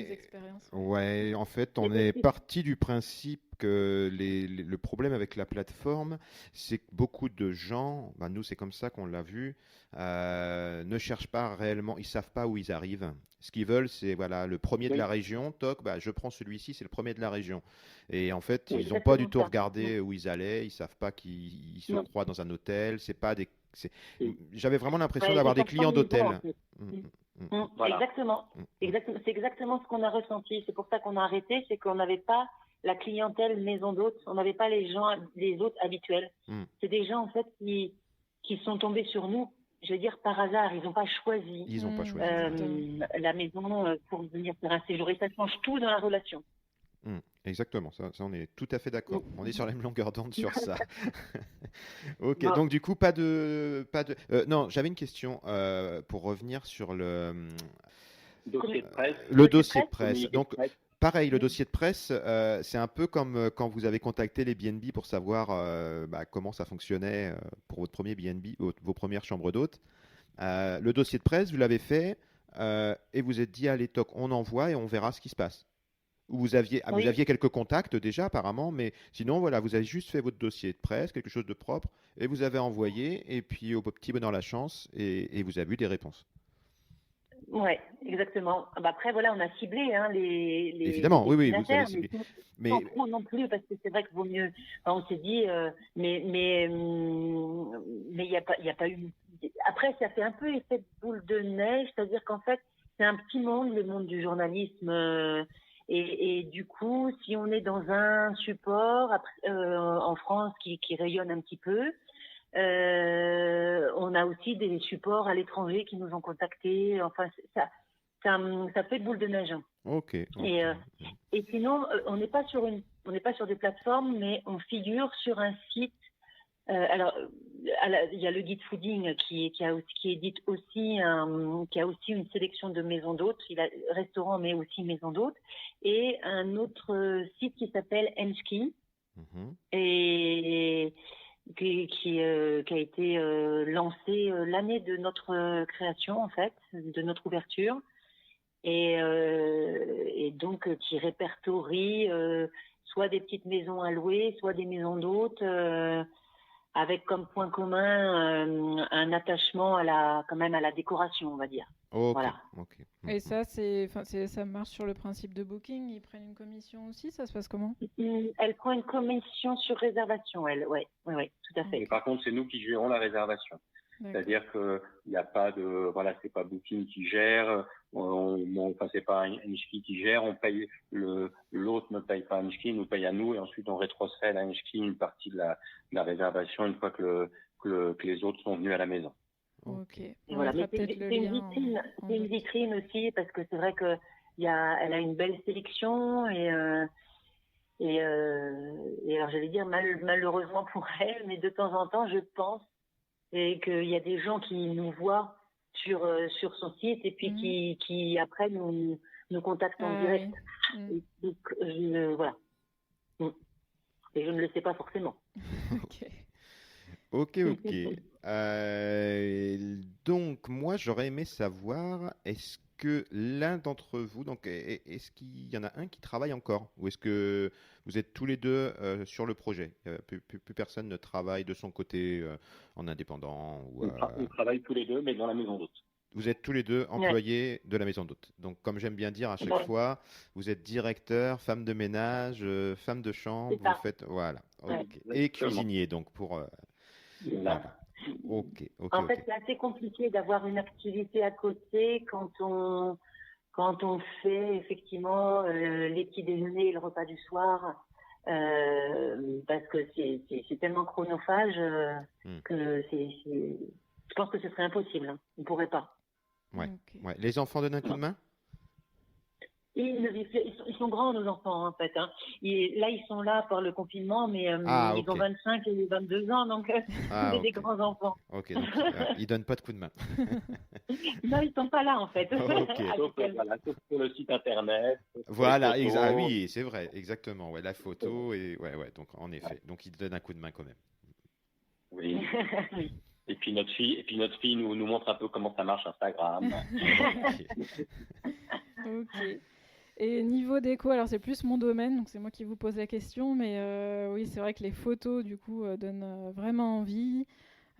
expériences. Ouais, en fait, on est parti du principe que le problème avec la plateforme, c'est que beaucoup de gens, nous c'est comme ça qu'on l'a vu, ne cherchent pas réellement, ils savent pas où ils arrivent. Ce qu'ils veulent, c'est le premier de la région, toc, je prends celui-ci, c'est le premier de la région. Et en fait, ils n'ont pas du tout regardé où ils allaient, ils savent pas qu'ils se croient dans un hôtel, c'est pas des... J'avais vraiment l'impression d'avoir des clients d'hôtel. En fait. Exactement. C'est exactement ce qu'on a ressenti. C'est pour ça qu'on a arrêté, c'est qu'on n'avait pas la clientèle maison d'hôtes, on n'avait pas les hôtes habituels. C'est des gens en fait qui sont tombés sur nous. Je veux dire par hasard, ils n'ont pas choisi. La maison pour venir faire un séjour. Et ça change tout dans la relation. Exactement, ça on est tout à fait d'accord. On est sur la même longueur d'onde sur ça. Ok, donc du coup, non, j'avais une question pour revenir sur le dossier de presse. Le dossier de presse. Donc, pareil, le dossier de presse, c'est un peu comme quand vous avez contacté les B&B pour savoir comment ça fonctionnait pour votre premier B&B, vos premières chambres d'hôtes. Le dossier de presse, vous l'avez fait et vous êtes dit, allez, toc, on envoie et on verra ce qui se passe. Vous aviez quelques contacts déjà apparemment, mais sinon vous avez juste fait votre dossier de presse, quelque chose de propre, et vous avez envoyé, et puis au petit bonheur la chance, et vous avez eu des réponses. Ouais, exactement. Après on a ciblé les évidemment, oui, vous avez ciblé. Mais pas trop non plus, parce que c'est vrai qu'il vaut mieux. On s'est dit, mais il y a pas eu. Après, ça fait un peu effet de boule de neige, c'est-à-dire qu'en fait, c'est un petit monde, le monde du journalisme. Et du coup, si on est dans un support en France qui rayonne un petit peu, on a aussi des supports à l'étranger qui nous ont contactés. Enfin, ça fait de boule de neige. Ok. Et sinon, on n'est pas sur des plateformes, mais on figure sur un site. Alors, il y a le guide fooding qui édite aussi qui a aussi une sélection de maisons d'hôtes. Il a restaurant mais aussi maisons d'hôtes, et un autre site qui s'appelle Enski et qui a été lancé l'année de notre création en fait, de notre ouverture, et donc qui répertorie soit des petites maisons à louer, soit des maisons d'hôtes. Avec comme point commun un attachement à la décoration, on va dire. Okay. Voilà. Okay. Et ça, ça marche sur le principe de Booking. Ils prennent une commission aussi. Ça se passe comment? Elle prend une commission sur réservation, elle. Oui, tout à fait. Et par contre, c'est nous qui gérons la réservation. D'accord. C'est-à-dire que il n'y a pas de, c'est pas Booking qui gère. C'est pas Enski qui gère. On paye l'autre ne paye pas Enski, nous paye à nous, et ensuite on rétrocède à Enski une partie de la réservation une fois que les autres sont venus à la maison. Ok. Mais c'est une vitrine aussi, parce que c'est vrai que elle a une belle sélection, et alors j'allais dire malheureusement pour elle, mais de temps en temps je pense qu'il y a des gens qui nous voient sur son site, et puis qui après nous contactent en direct. Oui. Donc voilà. Et je ne le sais pas forcément. Ok. Donc, moi, j'aurais aimé savoir, est-ce que l'un d'entre vous, donc, est-ce qu'il y en a un qui travaille encore? Ou est-ce que vous êtes tous les deux sur le projet? Plus personne ne travaille de son côté en indépendant On travaille tous les deux, mais dans la maison d'hôte. Vous êtes tous les deux Ouais. employés de la maison d'hôte. Donc, comme j'aime bien dire à chaque Ouais. fois, vous êtes directeur, femme de ménage, femme de chambre, C'est ça. vous faites... Voilà. Ouais. Ok. Et Exactement. cuisinier, donc, pour... Voilà. Voilà. Ok, ok, En ok. fait, c'est assez compliqué d'avoir une activité à côté quand on fait effectivement les petits déjeuners et le repas du soir, parce que c'est tellement chronophage que je pense que ce serait impossible. Hein. On pourrait pas. Ouais. Ok. Ouais. Les enfants donnent un coup de main? Ils sont grands, nos enfants, en fait. Hein. Là, ils sont là par le confinement, mais Ah, ils ont ok. 25 et 22 ans, donc Ah, c'est des ok. grands enfants. Ok, donc ils donnent pas de coup de main. Non, ils sont pas là, en fait. Ok. Sauf sur le site internet. Voilà, les photos. ah oui, c'est vrai, exactement. Ouais, la photo et ouais, donc en effet, donc ils donnent un coup de main quand même. Oui. Oui. Et puis notre fille nous montre un peu comment ça marche Instagram. Ok. Ok. Et niveau déco, alors c'est plus mon domaine, donc c'est moi qui vous pose la question, mais oui, c'est vrai que les photos, du coup, donnent vraiment envie.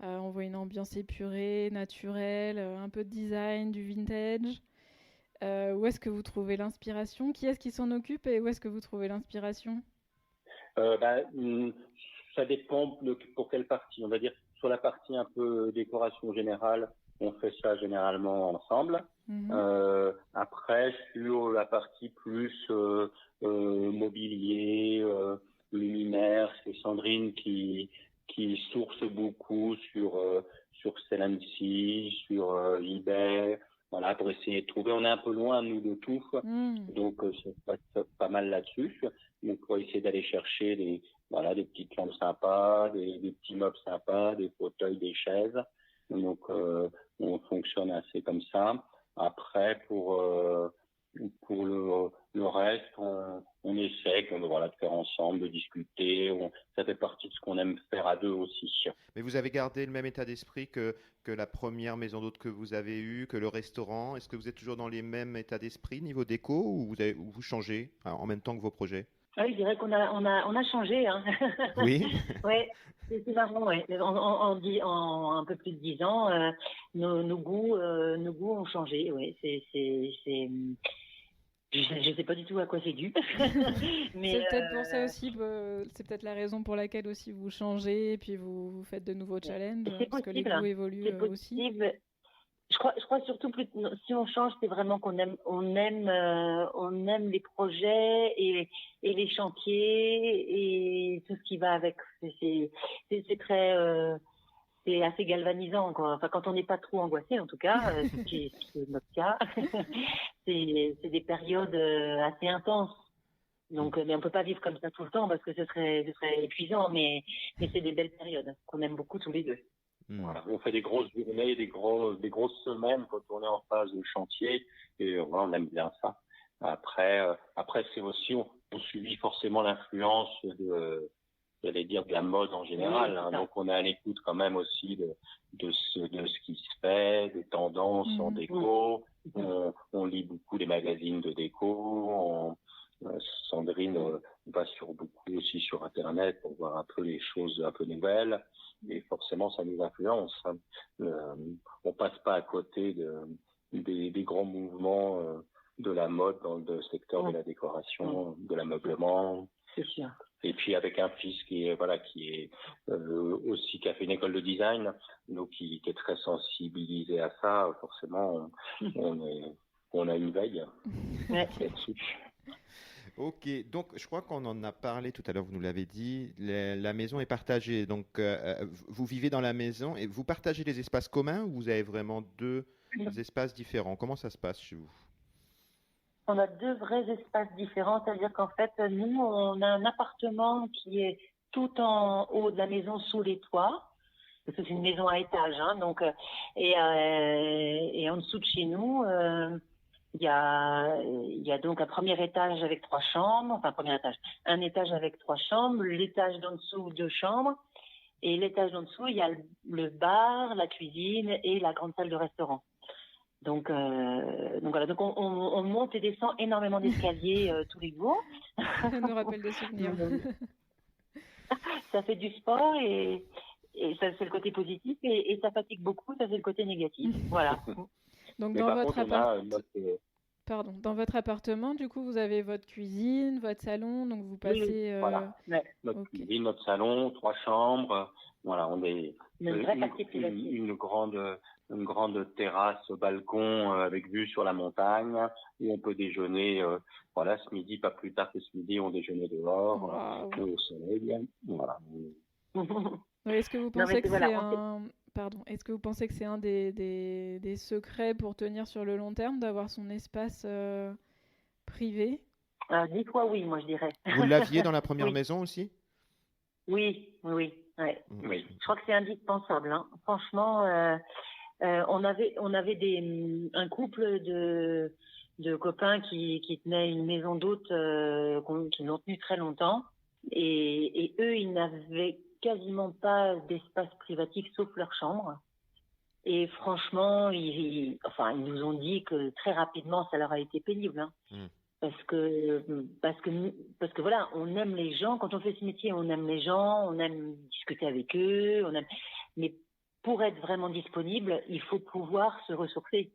On voit une ambiance épurée, naturelle, un peu de design, du vintage. Où est-ce que vous trouvez l'inspiration? Qui est-ce qui s'en occupe et où est-ce que vous trouvez l'inspiration? Ça dépend pour quelle partie. On va dire sur la partie un peu décoration générale, on fait ça généralement ensemble. Après, sur la partie plus mobilier, luminaire, c'est Sandrine qui source beaucoup sur Stellantis, sur eBay, voilà, pour essayer de trouver. On est un peu loin, nous, de tout, donc ça passe pas mal là-dessus. Donc, pour essayer d'aller chercher des petites lampes sympas, des petits meubles sympas, des fauteuils, des chaises. Donc, on fonctionne assez comme ça. Après, pour le reste, on essaie de faire ensemble, de discuter. Ça fait partie de ce qu'on aime faire à deux aussi. Mais vous avez gardé le même état d'esprit que la première maison d'hôte que vous avez eue, que le restaurant. Est-ce que vous êtes toujours dans les mêmes états d'esprit niveau déco ou vous changez en même temps que vos projets? Ah, je dirais qu'on a changé. Hein. Oui. Ouais, c'est marrant. Ouais. En un peu plus de 10 ans, nos goûts ont changé. Ouais, je ne sais pas du tout à quoi c'est dû. Mais c'est peut-être pour ça aussi, c'est peut-être la raison pour laquelle aussi vous changez et puis vous faites de nouveaux challenges, parce que les goûts évoluent aussi. Je crois surtout si on change, c'est vraiment qu'on aime les projets et les chantiers et tout ce qui va avec. C'est très c'est assez galvanisant, quoi. Enfin, quand on n'est pas trop angoissé, en tout cas, ce qui est notre cas, c'est des périodes assez intenses. Donc, mais on peut pas vivre comme ça tout le temps parce que ce serait épuisant, mais c'est des belles périodes qu'on aime beaucoup tous les deux. Voilà. On fait des grosses journées, des grosses semaines quand on est en phase de chantier et voilà, on aime bien ça. Après c'est aussi on subit forcément l'influence de la mode en général. Hein. Donc on est à l'écoute quand même aussi de ce qui se fait, des tendances en déco. On lit beaucoup les magazines de déco. Sandrine va beaucoup aussi sur Internet pour voir un peu les choses un peu nouvelles. Et forcément, ça nous influence. On passe pas à côté des grands mouvements de la mode dans le secteur de la décoration, de l'ameublement. C'est sûr. Et puis avec un fils qui aussi qui a fait une école de design, donc qui est très sensibilisé à ça, forcément, on a une veille là-dessus. Ok, donc je crois qu'on en a parlé tout à l'heure, vous nous l'avez dit, la maison est partagée, donc vous vivez dans la maison et vous partagez les espaces communs ou vous avez vraiment deux espaces différents? Comment ça se passe chez vous? On a deux vrais espaces différents, c'est-à-dire qu'en fait, nous, on a un appartement qui est tout en haut de la maison sous les toits, parce que c'est une maison à étage, hein, donc, et en dessous de chez nous, il y a donc un premier étage avec 3 chambres, enfin un étage avec 3 chambres, l'étage d'en dessous 2 chambres, Et l'étage en dessous, il y a le bar, la cuisine et la grande salle de restaurant. Donc voilà, donc on monte et descend énormément d'escaliers tous les jours. Ça nous rappelle des souvenirs. Ça fait du sport et ça c'est le côté positif et ça fatigue beaucoup, ça c'est le côté négatif. Voilà. Donc Mais dans par votre contre, on a notre... dans votre appartement, du coup, vous avez votre cuisine, votre salon, donc vous Oui, passez. voilà. Notre Ok. cuisine, notre salon, 3 chambres. Voilà, on est Une vraie partie privative. une grande terrasse au balcon avec vue sur la montagne où on peut déjeuner. Voilà, ce midi, pas plus tard que ce midi, on déjeunait dehors Wow. au soleil. Voilà. Ouais, est-ce que vous Non, mais pensez que voilà, c'est un... Pardon, est-ce que vous pensez que c'est un des secrets pour tenir sur le long terme, d'avoir son espace privé? 10 fois oui, moi je dirais. Vous l'aviez dans la première Oui. maison aussi? Oui. Ouais. Oui. Je crois que c'est indispensable. Hein. Franchement, on avait un couple de copains qui tenaient une maison d'hôtes qui l'ont tenue très longtemps. Et eux, ils n'avaient quasiment pas d'espace privatif sauf leur chambre. Et franchement, ils nous ont dit que très rapidement, ça leur a été pénible. Hein. Parce que voilà, on aime les gens. Quand on fait ce métier, on aime les gens, on aime discuter avec eux, mais pour être vraiment disponible, il faut pouvoir se ressourcer.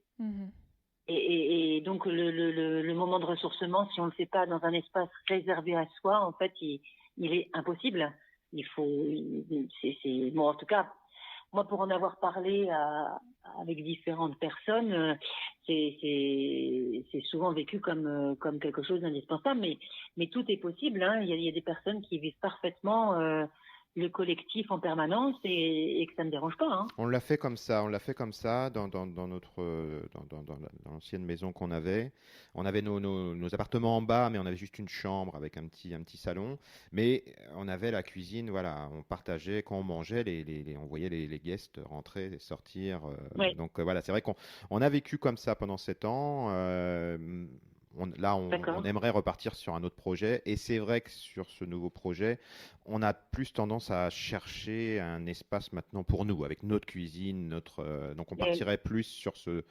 Et donc le moment de ressourcement, si on le fait pas dans un espace réservé à soi, en fait, il est impossible. Bon, en tout cas, moi, pour en avoir parlé avec différentes personnes, c'est souvent vécu comme quelque chose d'indispensable, mais tout est possible. Hein. Il y a des personnes qui vivent parfaitement le collectif en permanence et que ça ne dérange pas. Hein. On l'a fait comme ça dans l'ancienne maison qu'on avait. On avait nos appartements en bas, mais on avait juste une chambre avec un petit salon. Mais on avait la cuisine, voilà, on partageait quand on mangeait, on voyait les guests rentrer et sortir. Oui. Donc voilà, c'est vrai qu'on a vécu comme ça pendant 7 ans. On aimerait repartir sur un autre projet. Et c'est vrai que sur ce nouveau projet, on a plus tendance à chercher un espace maintenant pour nous, avec notre cuisine, donc on partirait plus sur ce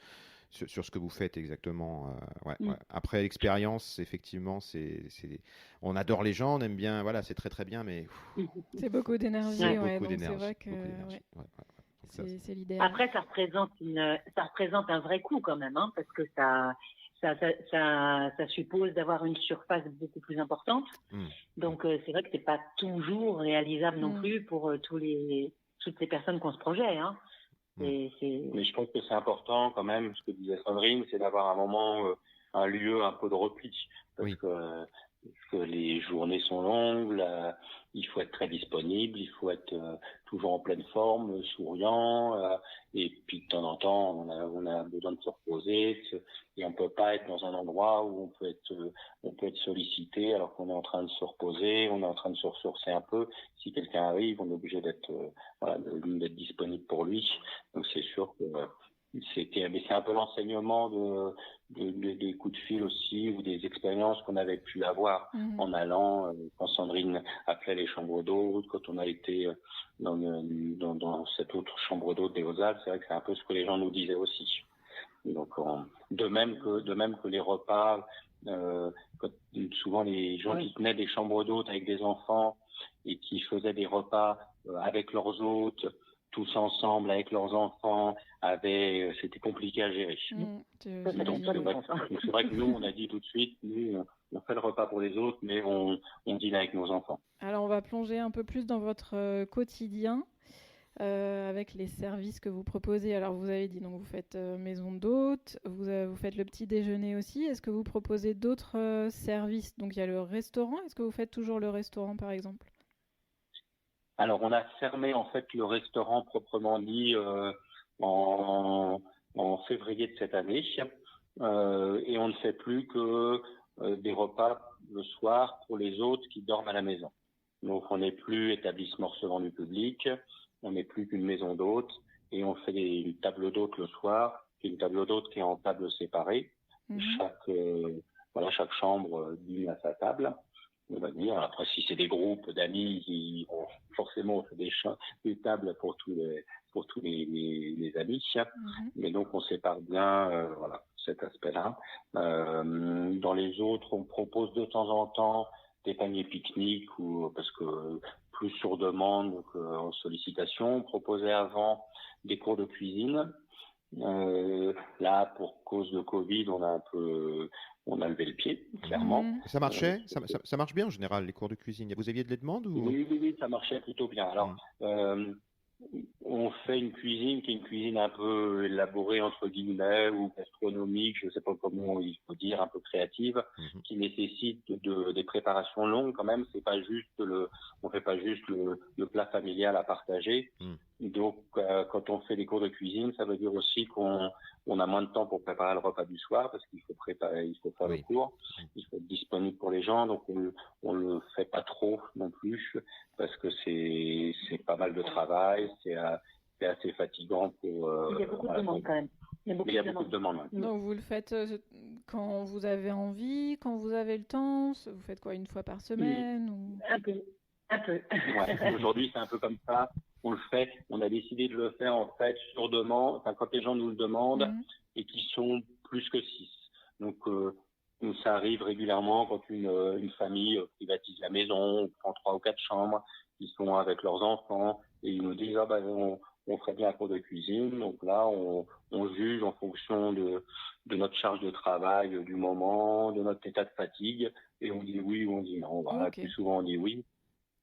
que vous faites exactement. Ouais. Après l'expérience, effectivement, on adore les gens, on aime bien, voilà, c'est très très bien, mais c'est beaucoup d'énergie, donc c'est vrai que c'est l'idéal. Après, ça représente un vrai coût quand même, hein, parce que ça suppose d'avoir une surface beaucoup plus importante. Donc c'est vrai que c'est pas toujours réalisable non plus pour toutes les personnes qui ont ce projet. Hein. Mais je pense que c'est important quand même, ce que disait Sandrine, c'est d'avoir un moment, un lieu un peu de repli, parce que les journées sont longues, il faut être très disponible, il faut être toujours en pleine forme, souriant, et puis de temps en temps, on a besoin de se reposer, et on peut pas être dans un endroit où on peut être sollicité alors qu'on est en train de se reposer, on est en train de se ressourcer un peu. Si quelqu'un arrive, on est obligé d'être disponible pour lui. Donc c'est sûr que c'est un peu l'enseignement des coups de fil aussi, ou des expériences qu'on avait pu avoir en allant, quand Sandrine appelait les chambres d'hôtes, quand on a été dans cette autre chambre d'hôtes des Hautes-Alpes, c'est vrai que c'est un peu ce que les gens nous disaient aussi. Donc de même que les repas, souvent les gens qui tenaient des chambres d'hôtes avec des enfants et qui faisaient des repas avec leurs hôtes, tous ensemble avec leurs enfants, c'était compliqué à gérer. Donc c'est vrai que nous, on a dit tout de suite, nous, on fait le repas pour les autres, mais on dîne avec nos enfants. Alors on va plonger un peu plus dans votre quotidien avec les services que vous proposez. Alors vous avez dit, donc vous faites maison d'hôtes, vous faites le petit déjeuner aussi. Est-ce que vous proposez d'autres services? Donc il y a le restaurant. Est-ce que vous faites toujours le restaurant par exemple? Alors, on a fermé en fait le restaurant proprement dit en février de cette année, et on ne fait plus que des repas le soir pour les hôtes qui dorment à la maison. Donc, on n'est plus établissement recevant du public, on n'est plus qu'une maison d'hôtes, et on fait une table d'hôtes le soir, une table d'hôtes qui est en table séparée. Chaque chambre dîne à sa table. on va dire. Après, si c'est des groupes d'amis, forcément, on fait des tables pour tous les amis. Mais donc, on sépare bien, voilà, cet aspect-là. Dans les autres, on propose de temps en temps des paniers pique-nique parce que plus sur demande qu'en sollicitation. On proposait avant des cours de cuisine. Là, pour cause de Covid, on a levé le pied, clairement. Ça marchait? Ça marche bien en général, les cours de cuisine. Vous aviez de la demande ou... Oui, ça marchait plutôt bien. Alors, on fait une cuisine qui est une cuisine un peu élaborée, entre guillemets, ou gastronomique, je ne sais pas comment il faut dire, un peu créative, qui nécessite des préparations longues quand même. C'est pas juste on fait pas juste le plat familial à partager. Donc, quand on fait des cours de cuisine, ça veut dire aussi qu'on a moins de temps pour préparer le repas du soir parce qu'il faut faire le cours, il faut être disponible pour les gens. Donc, on le fait pas trop non plus parce que c'est pas mal de travail, c'est assez fatigant pour. Il y a beaucoup de demandes quand même. Il y a beaucoup de demandes. Ouais. Donc vous le faites quand vous avez envie, quand vous avez le temps. Vous faites quoi, une fois par semaine ou... Un peu. Ouais, aujourd'hui, c'est un peu comme ça. On le fait. On a décidé de le faire en fait sur demande. Enfin, quand les gens nous le demandent et qui sont plus que 6. Donc, ça arrive régulièrement quand une famille privatise la maison, on prend 3 ou 4 chambres, ils sont avec leurs enfants et ils nous disent on ferait bien un cours de cuisine. Donc là, on juge en fonction de notre charge de travail, du moment, de notre état de fatigue et on dit oui ou on dit non. Voilà, plus souvent on dit oui.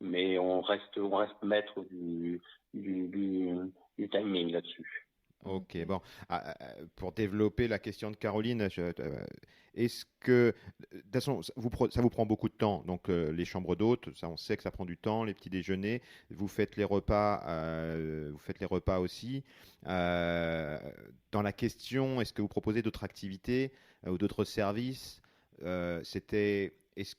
Mais on reste maître du timing là-dessus. Ok, bon. Pour développer la question de Caroline, est-ce que, de toute façon, ça vous prend beaucoup de temps, donc les chambres d'hôtes, ça on sait que ça prend du temps, les petits déjeuners, vous faites les repas aussi. Dans la question, est-ce que vous proposez d'autres activités ou d'autres services? Est-ce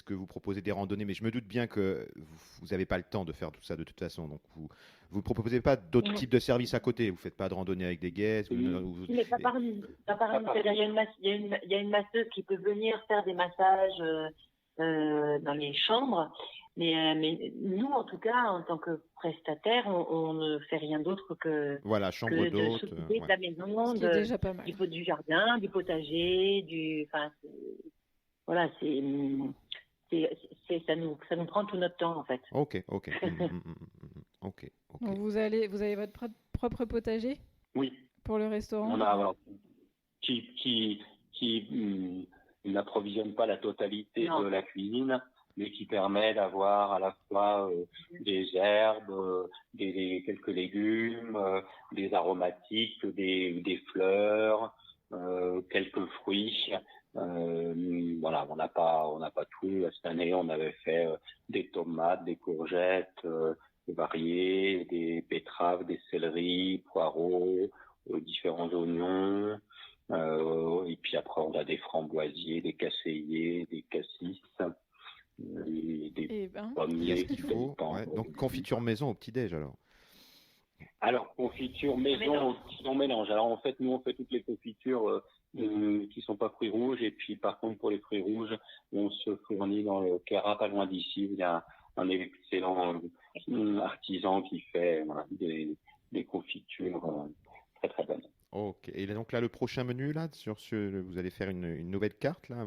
que vous proposez des randonnées? Mais je me doute bien que vous n'avez pas le temps de faire tout ça de toute façon. Donc, vous ne proposez pas d'autres types de services à côté? Vous ne faites pas de randonnée avec des guests? Mais pas par nous. C'est-à-dire, il y a une masseuse qui peut venir faire des massages dans les chambres. Mais nous, en tout cas, en tant que prestataire, on ne fait rien d'autre que de s'occuper de la maison, déjà pas mal. du jardin, du potager, voilà, ça nous prend tout notre temps en fait. Ok. Donc vous avez votre propre potager? Oui. Pour le restaurant? On a qui n'approvisionne pas la totalité de la cuisine, mais qui permet d'avoir à la fois des herbes, quelques légumes, des aromatiques, des fleurs, quelques fruits. Voilà, on n'a pas tout. Cette année, on avait fait des tomates, des courgettes variées, des betteraves, des céleris, poireaux, différents oignons. Et puis après, on a des framboisiers, des casseillers, des cassis, des pommiers. Qu'est-ce qu'il faut? Donc confiture maison au petit-déj alors. Alors, confiture maison, on mélange. Alors, en fait, nous, on fait toutes les confitures qui sont pas fruits rouges. Et puis, par contre, pour les fruits rouges, on se fournit dans le Queyras, pas loin d'ici. Il y a un excellent artisan qui fait des confitures très, très bonnes. Ok. Et donc là, le prochain menu, là, vous allez faire une nouvelle carte, là.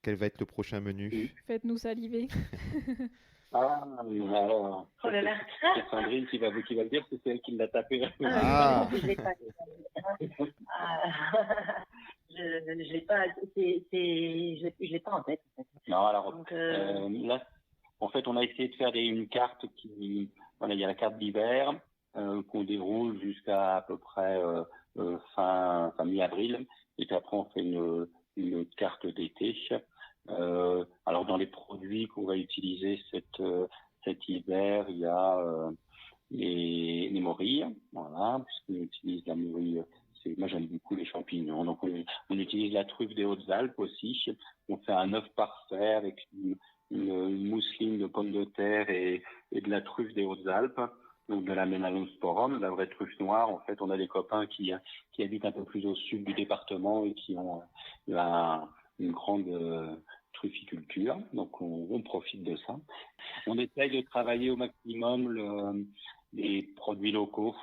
Quel va être le prochain menu? Faites-nous saliver. Alors, c'est Sandrine qui va le dire, c'est celle qui l'a tapé. Je l'ai pas. Je l'ai pas en tête. En fait. Non, alors là, en fait, on a essayé de faire une carte il y a la carte d'hiver qu'on déroule jusqu'à à peu près fin mi-avril, et puis après on fait une carte d'été. Alors dans les produits qu'on va utiliser cet hiver, il y a les morilles, voilà, puisqu'on utilise la morille. Moi j'aime beaucoup les champignons, donc on utilise la truffe des Hautes-Alpes aussi. On fait un œuf parfait avec une mousseline de pommes de terre et de la truffe des Hautes-Alpes, donc de la Melanosporum, de la vraie truffe noire. En fait, on a des copains qui habitent un peu plus au sud du département et qui ont une grande trufficulture, donc on profite de ça. On essaye de travailler au maximum les produits locaux.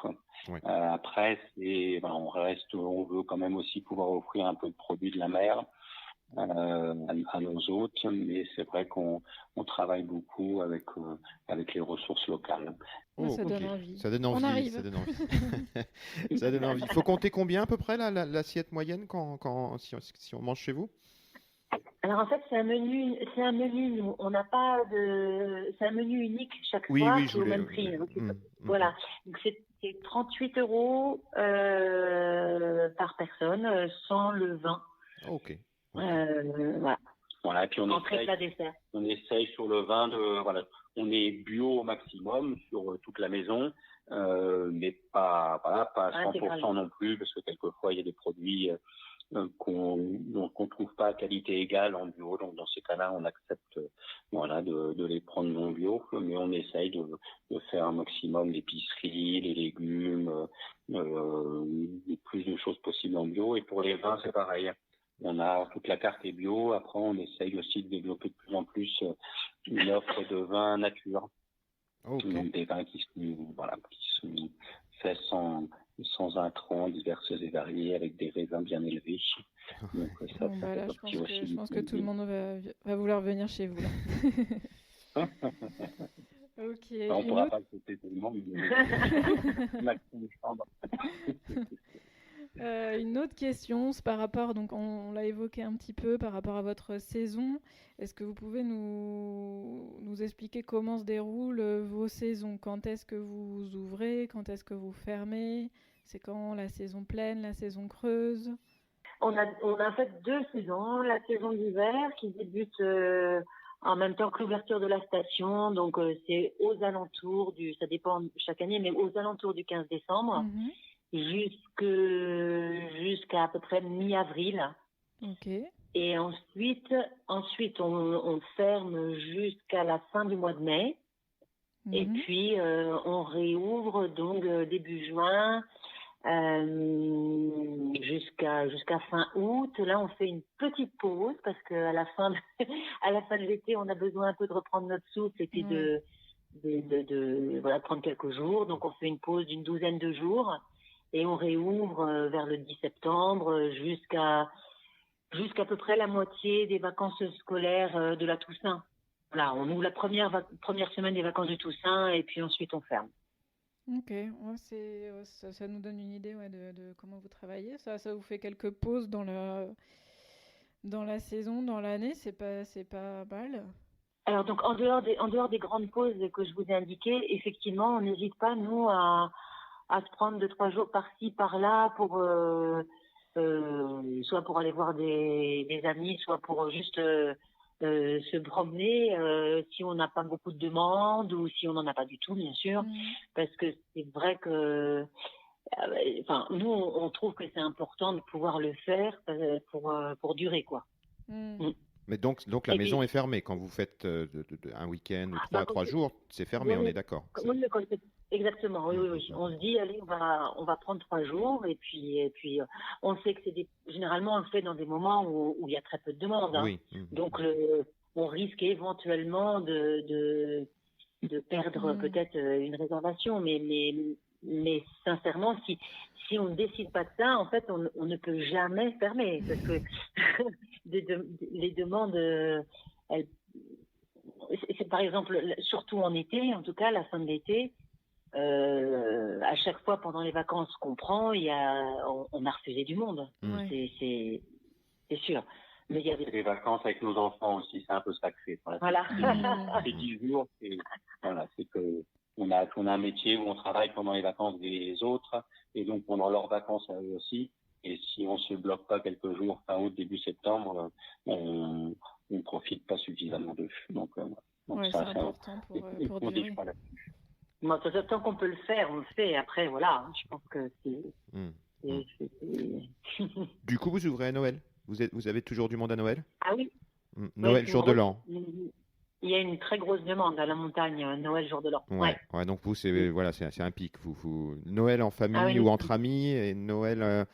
Oui. Après, on veut quand même aussi pouvoir offrir un peu de produits de la mer à nos hôtes, mais c'est vrai qu'on travaille beaucoup avec les ressources locales. Ça donne envie. Ça donne On envie. arrive. Ça donne envie. Ça donne envie. Il faut compter combien à peu près l'assiette moyenne si on mange chez vous? Alors en fait, c'est un menu. On n'a pas de. C'est un menu unique chaque Oui, fois oui, qui est au même prix. Donc, voilà. Donc c'est 38 € par personne, sans le vin. Ok. Voilà. Voilà, et puis Entrée, plat, dessert. On essaye sur le vin on est bio au maximum sur toute la maison, mais pas à 100% non plus, parce que quelquefois il y a des produits qu'on trouve pas à qualité égale en bio, donc dans ces cas-là on accepte de les prendre non bio, mais on essaye de faire un maximum d'épicerie, les légumes, le plus de choses possibles en bio. Et pour les vins c'est pareil, on a toute la carte est bio. Après on essaye aussi de développer de plus en plus une offre de vins nature. Okay. Donc des vins qui sont faits sans intrants diverses et variés, avec des raisins bien élevés. Donc, je pense que tout le monde va vouloir venir chez vous. Là. Ok. On ne pourra pas accepter tout le monde, mais une autre question, c'est par rapport, donc on l'a évoqué un petit peu, par rapport à votre saison. Est-ce que vous pouvez nous expliquer comment se déroulent vos saisons? Quand est-ce que vous ouvrez? Quand est-ce que vous fermez? C'est quand la saison pleine, la saison creuse? On a en fait 2 saisons. La saison d'hiver qui débute en même temps que l'ouverture de la station. Donc c'est aux alentours ça dépend chaque année, mais aux alentours du 15 décembre. Jusqu'à à peu près mi-avril. Ok. Et ensuite on ferme jusqu'à la fin du mois de mai. Et puis on réouvre donc début juin jusqu'à fin août. Là on fait une petite pause parce que à la fin de l'été on a besoin un peu de reprendre notre souffle et puis de prendre quelques jours. Donc on fait une pause d'une 12aine de jours. Et on réouvre vers le 10 septembre jusqu'à à peu près la moitié des vacances scolaires de la Toussaint. Voilà, on ouvre la première semaine des vacances de Toussaint et puis ensuite on ferme. Ok, ça nous donne une idée de comment vous travaillez. Ça vous fait quelques pauses dans la saison, dans l'année, c'est pas mal. Alors donc en dehors des grandes pauses que je vous ai indiquées, effectivement, on n'hésite pas nous à se prendre 2-3 jours par-ci, par-là pour soit pour aller voir des amis, soit pour juste se promener si on n'a pas beaucoup de demandes ou si on n'en a pas du tout, bien sûr, parce que c'est vrai que nous on trouve que c'est important de pouvoir le faire pour durer, quoi. Mais donc la maison est fermée quand vous faites un week-end ou 3 jours, c'est fermé, on est d'accord. Exactement, oui. On se dit, allez, on va prendre 3 jours et puis on sait que généralement on le fait dans des moments où il y a très peu de demandes. Hein. Oui. Donc on risque éventuellement de perdre peut-être une réservation, mais sincèrement, si on ne décide pas de ça, en fait, on ne peut jamais fermer parce que les demandes, c'est par exemple, surtout en été, en tout cas, la fin de l'été. À chaque fois pendant les vacances qu'on prend, on a refusé du monde. C'est sûr. Mais il y a les vacances avec nos enfants aussi, c'est un peu sacré. Voilà. C'est 10 jours. C'est que on a un métier où on travaille pendant les vacances des autres et donc pendant leurs vacances à eux aussi. Et si on se bloque pas quelques jours fin août, début septembre, on ne profite pas suffisamment d'eux. Donc ça, c'est important pour durer. Moi, tant qu'on peut le faire, on le fait. Après, voilà, je pense que c'est... Du coup, vous ouvrez à Noël? Vous avez toujours du monde à Noël? Ah oui. Noël, jour de l'an. Il y a une très grosse demande à la montagne, Noël, jour de l'an. Ouais, donc vous, c'est un pic. Noël en famille ou entre amis, et Noël,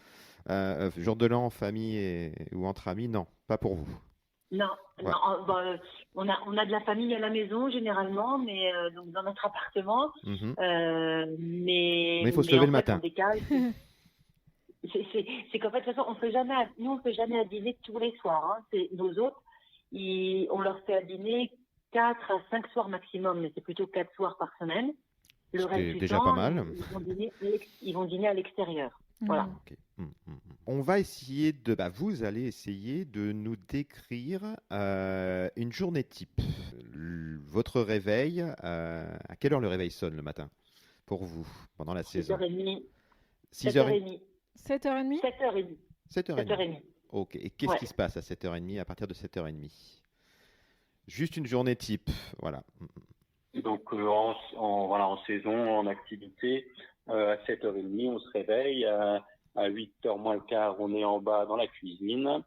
jour de l'an en famille ou entre amis, non, pas pour vous. Non, Ouais. non, on a de la famille à la maison généralement, mais donc dans notre appartement. Mhm. Mais Mais il faut se lever en le fait, matin. on décale. C'est qu'en fait, de toute façon, nous, on fait jamais à dîner tous les soirs. Hein. C'est nos hôtes, on leur fait à dîner 4 à 5 soirs maximum, mais c'est plutôt 4 soirs par semaine. Le Ce qui reste est du déjà temps, pas mal. ils vont dîner à l'extérieur. Voilà. Ok. On va essayer vous allez essayer de nous décrire une journée type. Votre réveil, à quelle heure le réveil sonne le matin pour vous pendant la saison? 6h30. 6h30. 7h30 7h30. 7h30. 7h30. Ok. Et qu'est-ce Ouais. qui se passe à 7h30, à partir de 7h30? Juste une journée type, voilà. Donc en saison, en activité, à 7h30, on se réveille. À 8h moins le quart, on est en bas dans la cuisine.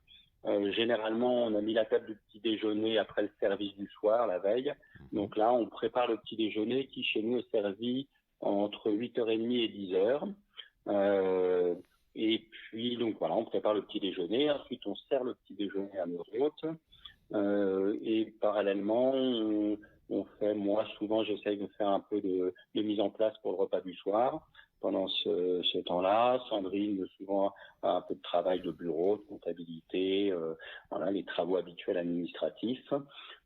Généralement, on a mis la table du petit déjeuner après le service du soir, la veille. Donc là, on prépare le petit déjeuner qui, chez nous, est servi entre 8h30 et 10h. Et puis, donc voilà, on prépare le petit déjeuner. Ensuite, on sert le petit déjeuner à nos hôtes. Et parallèlement, moi souvent j'essaye de faire un peu de mise en place pour le repas du soir. Pendant ce temps-là, Sandrine souvent a un peu de travail de bureau, de comptabilité, les travaux habituels administratifs.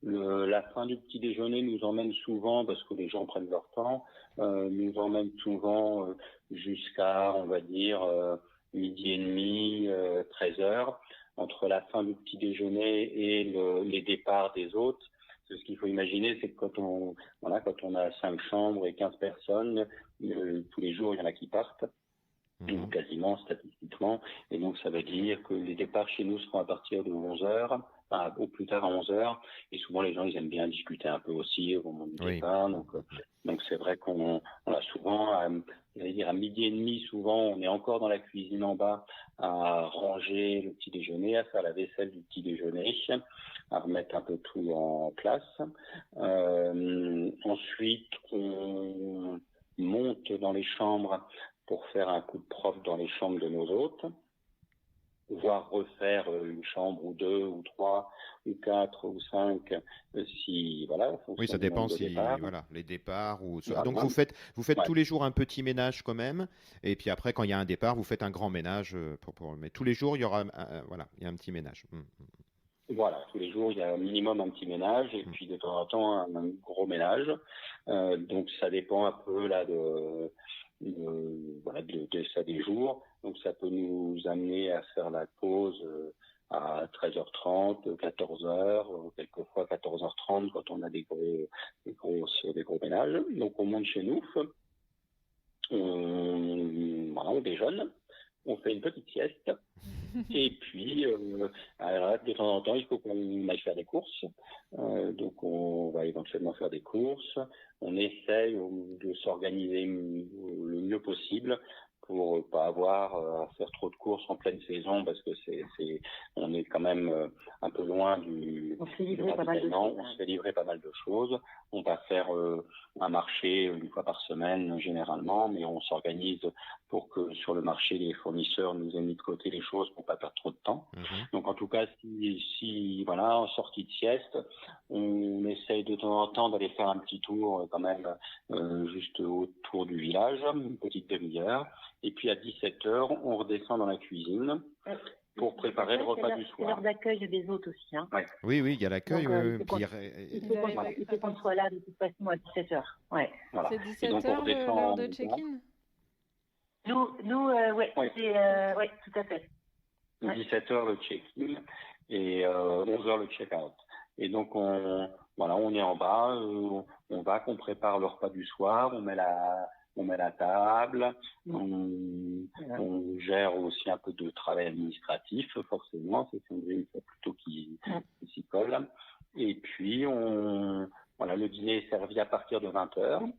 La fin du petit déjeuner nous emmène souvent, parce que les gens prennent leur temps, nous emmène souvent jusqu'à, on va dire, midi et demi, 13h. Entre la fin du petit déjeuner et les départs des hôtes. Ce qu'il faut imaginer, c'est que quand on a 5 chambres et 15 personnes, tous les jours, il y en a qui partent, donc quasiment statistiquement. Et donc, ça veut dire que les départs chez nous seront à partir de 11h, au plus tard à 11h. Et souvent, les gens, ils aiment bien discuter un peu aussi au moment du départ. Donc, c'est vrai qu'on a souvent, à midi et demi, souvent, on est encore dans la cuisine en bas à ranger le petit déjeuner, à faire la vaisselle du petit déjeuner, à remettre un peu tout en place. Ensuite, on monte dans les chambres pour faire un coup de propre dans les chambres de nos hôtes, voire refaire une chambre ou 2 ou 3 ou 4 ou 5 Oui, ça dépend si les départs ou Voilà. donc vous faites tous les jours un petit ménage quand même, et puis après quand il y a un départ vous faites un grand ménage mais tous les jours il y aura il y a un petit ménage. Voilà, tous les jours il y a un minimum un petit ménage et puis de temps en temps un gros ménage. Donc ça dépend un peu là de ça des jours. Donc ça peut nous amener à faire la pause à 13h30, 14h, quelquefois 14h30 quand on a des gros ménages. Donc on monte chez nous, on déjeune, on fait une petite sieste. Et puis, de temps en temps, il faut qu'on aille faire des courses. Donc, on va éventuellement faire des courses. On essaye de s'organiser le mieux possible pour pas avoir à faire trop de courses en pleine saison parce que on est quand même un peu loin on se fait livrer pas mal de choses. On se fait livrer pas mal de choses. On va faire un marché une fois par semaine généralement, mais on s'organise pour que sur le marché les fournisseurs nous aient mis de côté les choses pour pas perdre trop de temps. Donc en tout cas, si en sortie de sieste, on essaye de temps en temps d'aller faire un petit tour quand même juste autour du village, une petite demi-heure. Et puis à 17h, on redescend dans la cuisine pour préparer le repas du soir. C'est l'heure d'accueil des hôtes aussi. Hein. Ouais. Oui, il y a l'accueil. Il faut qu'on soit là de toute façon à 17h. Ouais. Voilà. C'est 17h l'heure de check-in? Nous, c'est tout à fait. 17h le check-in et 11h le check-out. Et donc on est en bas, on prépare le repas du soir, on met la table, on gère aussi un peu de travail administratif, forcément, c'est Sandrine plutôt qui s'y colle. Et puis, le dîner est servi à partir de 20h.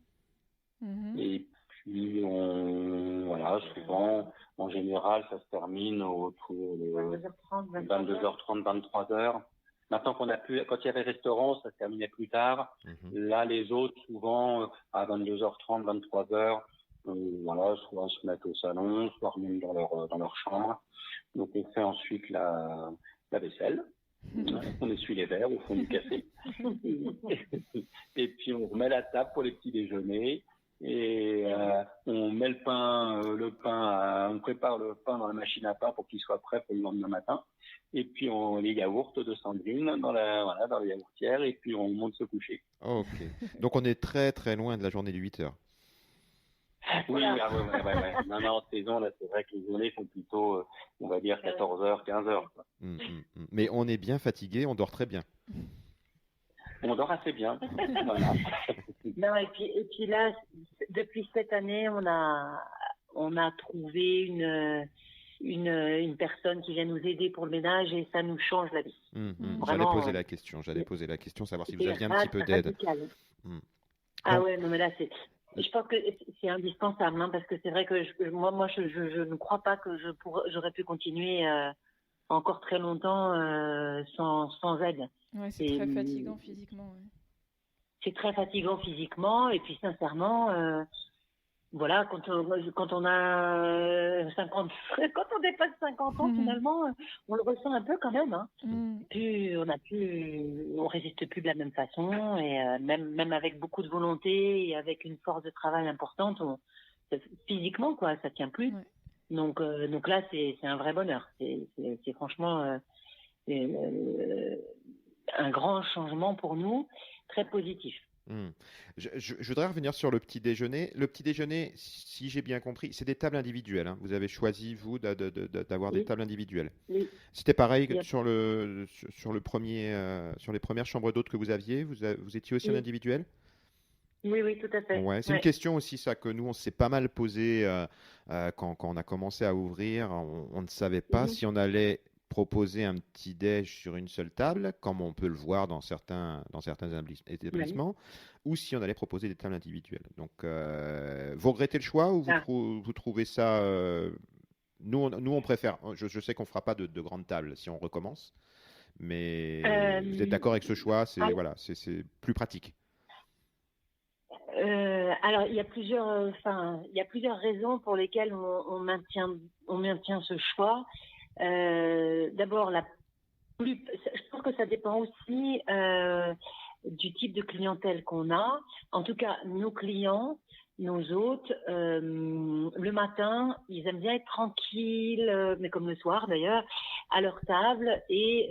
Et puis, souvent, en général, ça se termine autour de 22h30, 23h. Maintenant quand il y avait restaurant, ça se terminait plus tard. Là, les autres, souvent, à 22h30, 23h, soit se mettent au salon, soit remontent dans leur chambre. Donc, on fait ensuite la vaisselle. Ouais, on essuie les verres au fond du café. Et puis on remet la table pour les petits déjeuners. Et on met le pain, on prépare le pain dans la machine à pain pour qu'il soit prêt pour le lendemain matin. Et puis on les yaourts de Sandrine dans la yaourtière. Et puis on monte se coucher. Ok. Donc on est très très loin de la journée de 8 heures. Oui, ouais. Non, en saison, là, c'est vrai que les journées sont plutôt, on va dire, 14h, 15h. Mais on est bien fatigué, on dort très bien. On dort assez bien. Voilà. Non, et puis là, depuis cette année, on a trouvé une personne qui vient nous aider pour le ménage et ça nous change la vie. J'allais poser la question, savoir si vous aviez un petit peu d'aide. Ah ouais, non mais là je pense que c'est indispensable, hein, parce que c'est vrai que je ne crois pas que j'aurais pu continuer encore très longtemps sans aide. Ouais, c'est très fatigant physiquement. Ouais. C'est très fatigant physiquement et puis sincèrement, voilà, quand on a 50, quand on dépasse 50 ans, finalement, on le ressent un peu quand même. Hein. Puis on résiste plus de la même façon et même avec beaucoup de volonté et avec une force de travail importante, physiquement quoi, ça tient plus. Ouais. Donc là, c'est un vrai bonheur. C'est franchement un grand changement pour nous, très positif. Je voudrais revenir sur le petit déjeuner. Le petit déjeuner, si j'ai bien compris, c'est des tables individuelles. Hein. Vous avez choisi, vous, d'avoir des tables individuelles. Oui. C'était pareil sur les premières chambres d'hôtes que vous aviez. Vous étiez aussi en individuel? Oui, tout à fait. Ouais, c'est une question aussi, ça, que nous, on s'est pas mal posé quand on a commencé à ouvrir. On ne savait pas si on allait proposer un petit déj sur une seule table, comme on peut le voir dans certains établissements, ou si on allait proposer des tables individuelles. Donc, vous regrettez le choix ou vous trouvez ça... Nous, on préfère... Je sais qu'on ne fera pas de grandes tables si on recommence, mais vous êtes d'accord avec ce choix? C'est plus pratique. Alors, il y a plusieurs raisons pour lesquelles on maintient ce choix. D'abord, je pense que ça dépend aussi du type de clientèle qu'on a. En tout cas, nos clients, nos hôtes, le matin, ils aiment bien être tranquilles, mais comme le soir d'ailleurs, à leur table et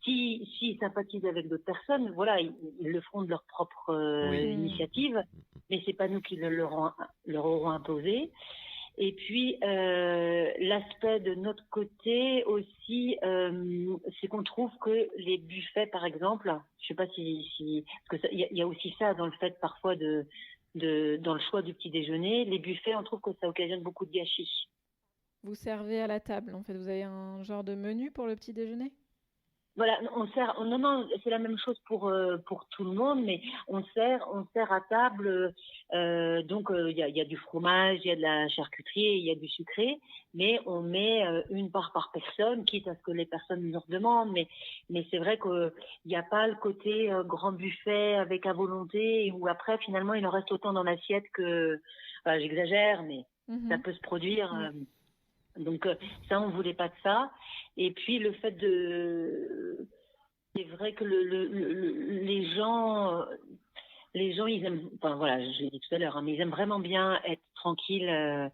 s'ils sympathisent avec d'autres personnes, voilà, ils le feront de leur propre initiative, mais c'est pas nous qui leur aurons imposé. Et puis l'aspect de notre côté aussi, c'est qu'on trouve que les buffets, par exemple, je sais pas si parce que il y a aussi ça dans le fait parfois dans le choix du petit déjeuner, les buffets, on trouve que ça occasionne beaucoup de gâchis. Vous servez à la table, en fait, vous avez un genre de menu pour le petit déjeuner? Voilà, non, c'est la même chose pour tout le monde, mais on sert à table. Donc il y a du fromage, il y a de la charcuterie, il y a du sucré, mais on met une part par personne, quitte à ce que les personnes nous redemandent. Mais c'est vrai qu'il n'y a pas le côté grand buffet avec à volonté où après finalement il en reste autant dans l'assiette que, j'exagère, mais ça peut se produire. Donc ça, on voulait pas de ça. Et puis le fait c'est vrai que les gens, ils aiment, enfin voilà, je l'ai dit tout à l'heure, mais ils aiment vraiment bien être tranquilles à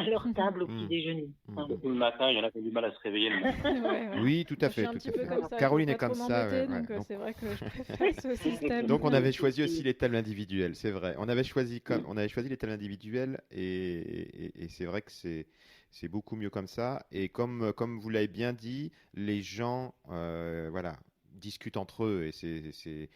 leur table au petit déjeuner. Le matin, il y en a qui ont du mal à se réveiller le matin. Oui, tout à fait. Je suis un petit peu comme ça. Caroline est comme ça. Donc c'est vrai que je préfère ce système. Donc on avait choisi aussi les tables individuelles, c'est vrai. On avait choisi les tables individuelles et c'est vrai que c'est beaucoup mieux comme ça. Et comme vous l'avez bien dit, les gens discutent entre eux. Et c'est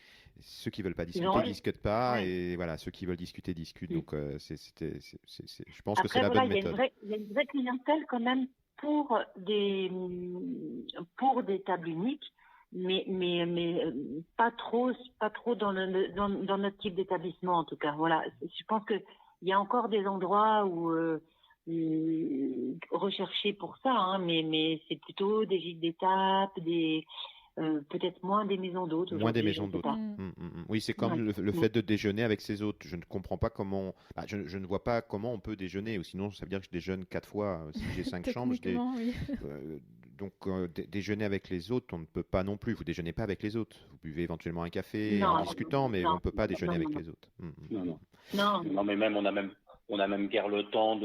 ceux qui ne veulent pas discuter ne discutent pas. Et voilà, ceux qui veulent discuter discutent. Donc je pense que c'est la bonne méthode. Il y a une vraie clientèle quand même pour des tables uniques. Mais pas trop dans notre type d'établissement en tout cas. Voilà, je pense que il y a encore des endroits où recherchés pour ça, hein, mais c'est plutôt des gîtes d'étape, peut-être moins des maisons d'hôtes. Moins des maisons d'hôtes. Oui, c'est comme le fait de déjeuner avec ses hôtes. Je ne comprends pas comment. Je ne vois pas comment on peut déjeuner. Ou sinon, ça veut dire que je déjeune 4 fois. Si j'ai 5 chambres, donc déjeuner avec les autres, on ne peut pas non plus. Vous déjeunez pas avec les autres. Vous buvez éventuellement un café Non, en discutant, mais on non, ne peut pas déjeuner non, avec non, les autres. Non. non. Non, mais on a même guère le temps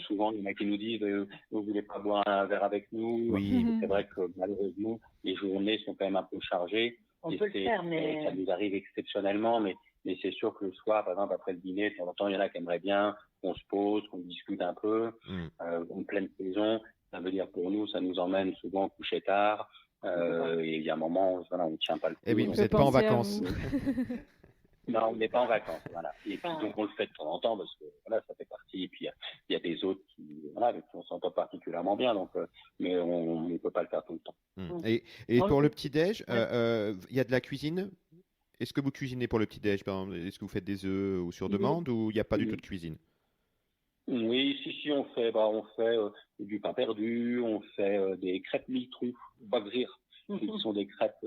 souvent, il y en a qui nous disent, vous voulez pas boire un verre avec nous? Oui. C'est vrai que malheureusement, les journées sont quand même un peu chargées. On Et peut le faire, mais... ça nous arrive exceptionnellement, mais c'est sûr que le soir, par exemple, après le dîner, de temps en temps, il y en a qui aimeraient bien qu'on se pose, qu'on discute un peu, en pleine saison. Ça veut dire pour nous, ça nous emmène souvent coucher tard. Et il y a un moment où on ne tient pas le coup. Eh oui, vous n'êtes pas en vacances. Non, on n'est pas en vacances, voilà. Et puis donc on le fait de temps en temps parce que voilà, ça fait partie. Et puis il y a des autres avec qui on s'entend particulièrement bien, donc mais on ne peut pas le faire tout le temps. Et pour le petit-déj, il y a de la cuisine. Est-ce que vous cuisinez pour le petit-déj, par exemple? Est-ce que vous faites des œufs ou sur demande ou il n'y a pas du tout de cuisine? Oui, si, on fait du pain perdu, on fait des crêpes miltrou, bagrir, qui sont des crêpes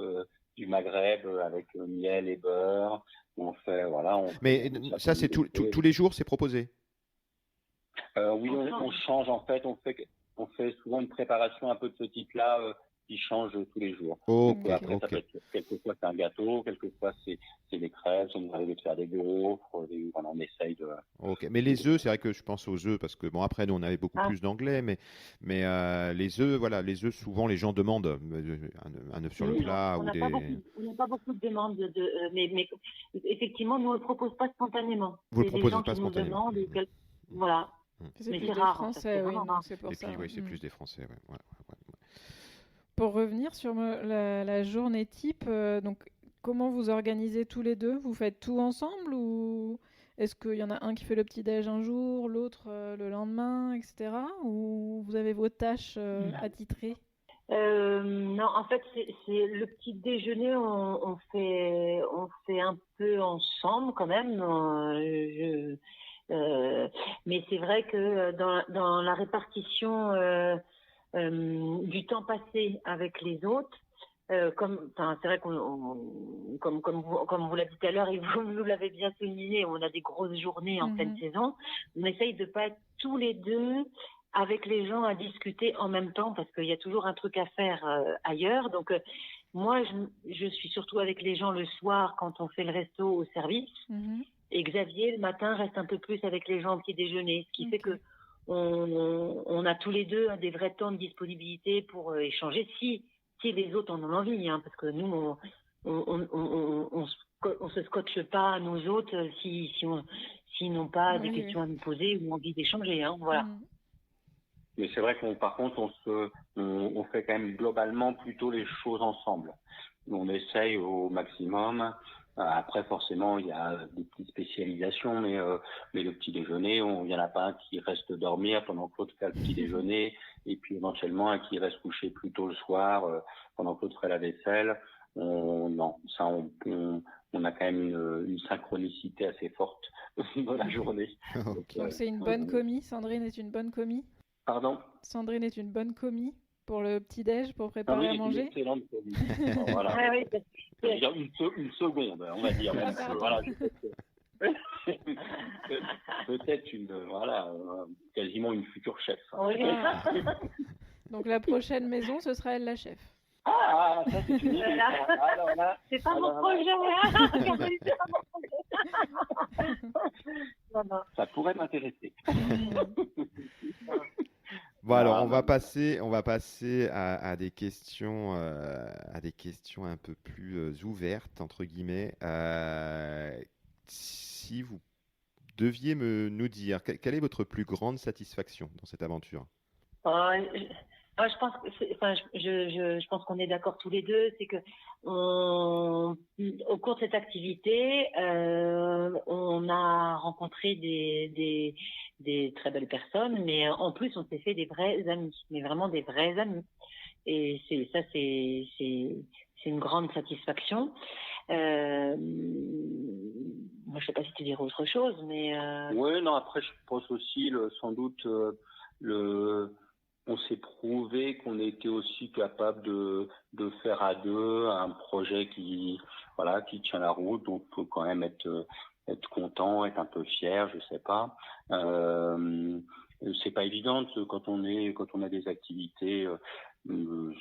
du Maghreb avec miel et beurre. On fait, voilà. Mais ça, c'est tous les jours, c'est proposé? Oui, on change en fait. On fait souvent une préparation un peu de ce type-là qui change tous les jours. Donc, après, ça peut être, quelquefois c'est un gâteau, quelquefois c'est des crêpes, on nous arrive de faire des gaufres, voilà, on essaye de... Ok, mais les œufs, c'est vrai que je pense aux œufs parce que bon, après nous on avait beaucoup plus d'anglais, mais les œufs, voilà, les œufs souvent les gens demandent un œuf sur le plat on n'a pas beaucoup de demandes mais effectivement nous on le propose pas spontanément. Vous le proposez pas spontanément. Voilà. C'est mais plus c'est des rare. Français, oui, c'est pour ça. Et puis oui, c'est plus des Français, ouais. Pour revenir sur la journée type, donc comment vous organisez tous les deux? Vous faites tout ensemble ou est-ce qu'il y en a un qui fait le petit-déj un jour, l'autre le lendemain, etc. Ou vous avez vos tâches attitrées? Non, en fait, c'est le petit déjeuner, on fait un peu ensemble quand même. Mais c'est vrai que dans la répartition du temps passé avec les autres, c'est vrai comme vous l'avez dit tout à l'heure et vous nous l'avez bien souligné, on a des grosses journées en pleine saison. On essaye de pas être tous les deux avec les gens à discuter en même temps parce qu'il y a toujours un truc à faire ailleurs. Donc moi, je suis surtout avec les gens le soir quand on fait le resto au service. Et Xavier, le matin, reste un peu plus avec les gens au petit déjeuner, ce qui fait que on a tous les deux des vrais temps de disponibilité pour échanger si les autres en ont envie, hein, parce que nous, on se scotche pas à nos autres s'ils n'ont pas des questions à nous poser ou envie d'échanger, hein, voilà. Mais c'est vrai par contre, on fait quand même globalement plutôt les choses ensemble. On essaye au maximum. Après, forcément, il y a des petites spécialisations, mais le petit déjeuner, il y en a pas un qui reste dormir pendant que l'autre fait le petit déjeuner, et puis éventuellement un qui reste couché plus tôt le soir pendant que l'autre fait la vaisselle. Non, ça, on a quand même une synchronicité assez forte dans la journée. Donc c'est une bonne commis. Sandrine est une bonne commis. Pardon? Sandrine est une bonne commis pour le petit-déj, pour préparer à manger. Une excellente commis. Voilà. Une seconde, on va dire. Voilà, peut-être quasiment une future chef. Oui. Donc la prochaine maison, ce sera elle la chef. Ah, ça c'est une idée. Alors là, c'est pas mon projet. Ça pourrait m'intéresser. Bon, alors on va passer à des questions un peu plus ouvertes entre guillemets. Si vous deviez nous dire quelle est votre plus grande satisfaction dans cette aventure? Je pense je pense qu'on est d'accord tous les deux, c'est que au cours de cette activité, on a rencontré des très belles personnes, mais en plus on s'est fait des vrais amis, mais vraiment des vrais amis. Et c'est une grande satisfaction. Moi, je sais pas si tu dirais autre chose, mais oui, non. Après, je pense aussi sans doute on s'est prouvé qu'on était aussi capable de faire à deux un projet qui tient la route. Donc, faut quand même être content, être un peu fier, je sais pas. C'est pas évident quand on a des activités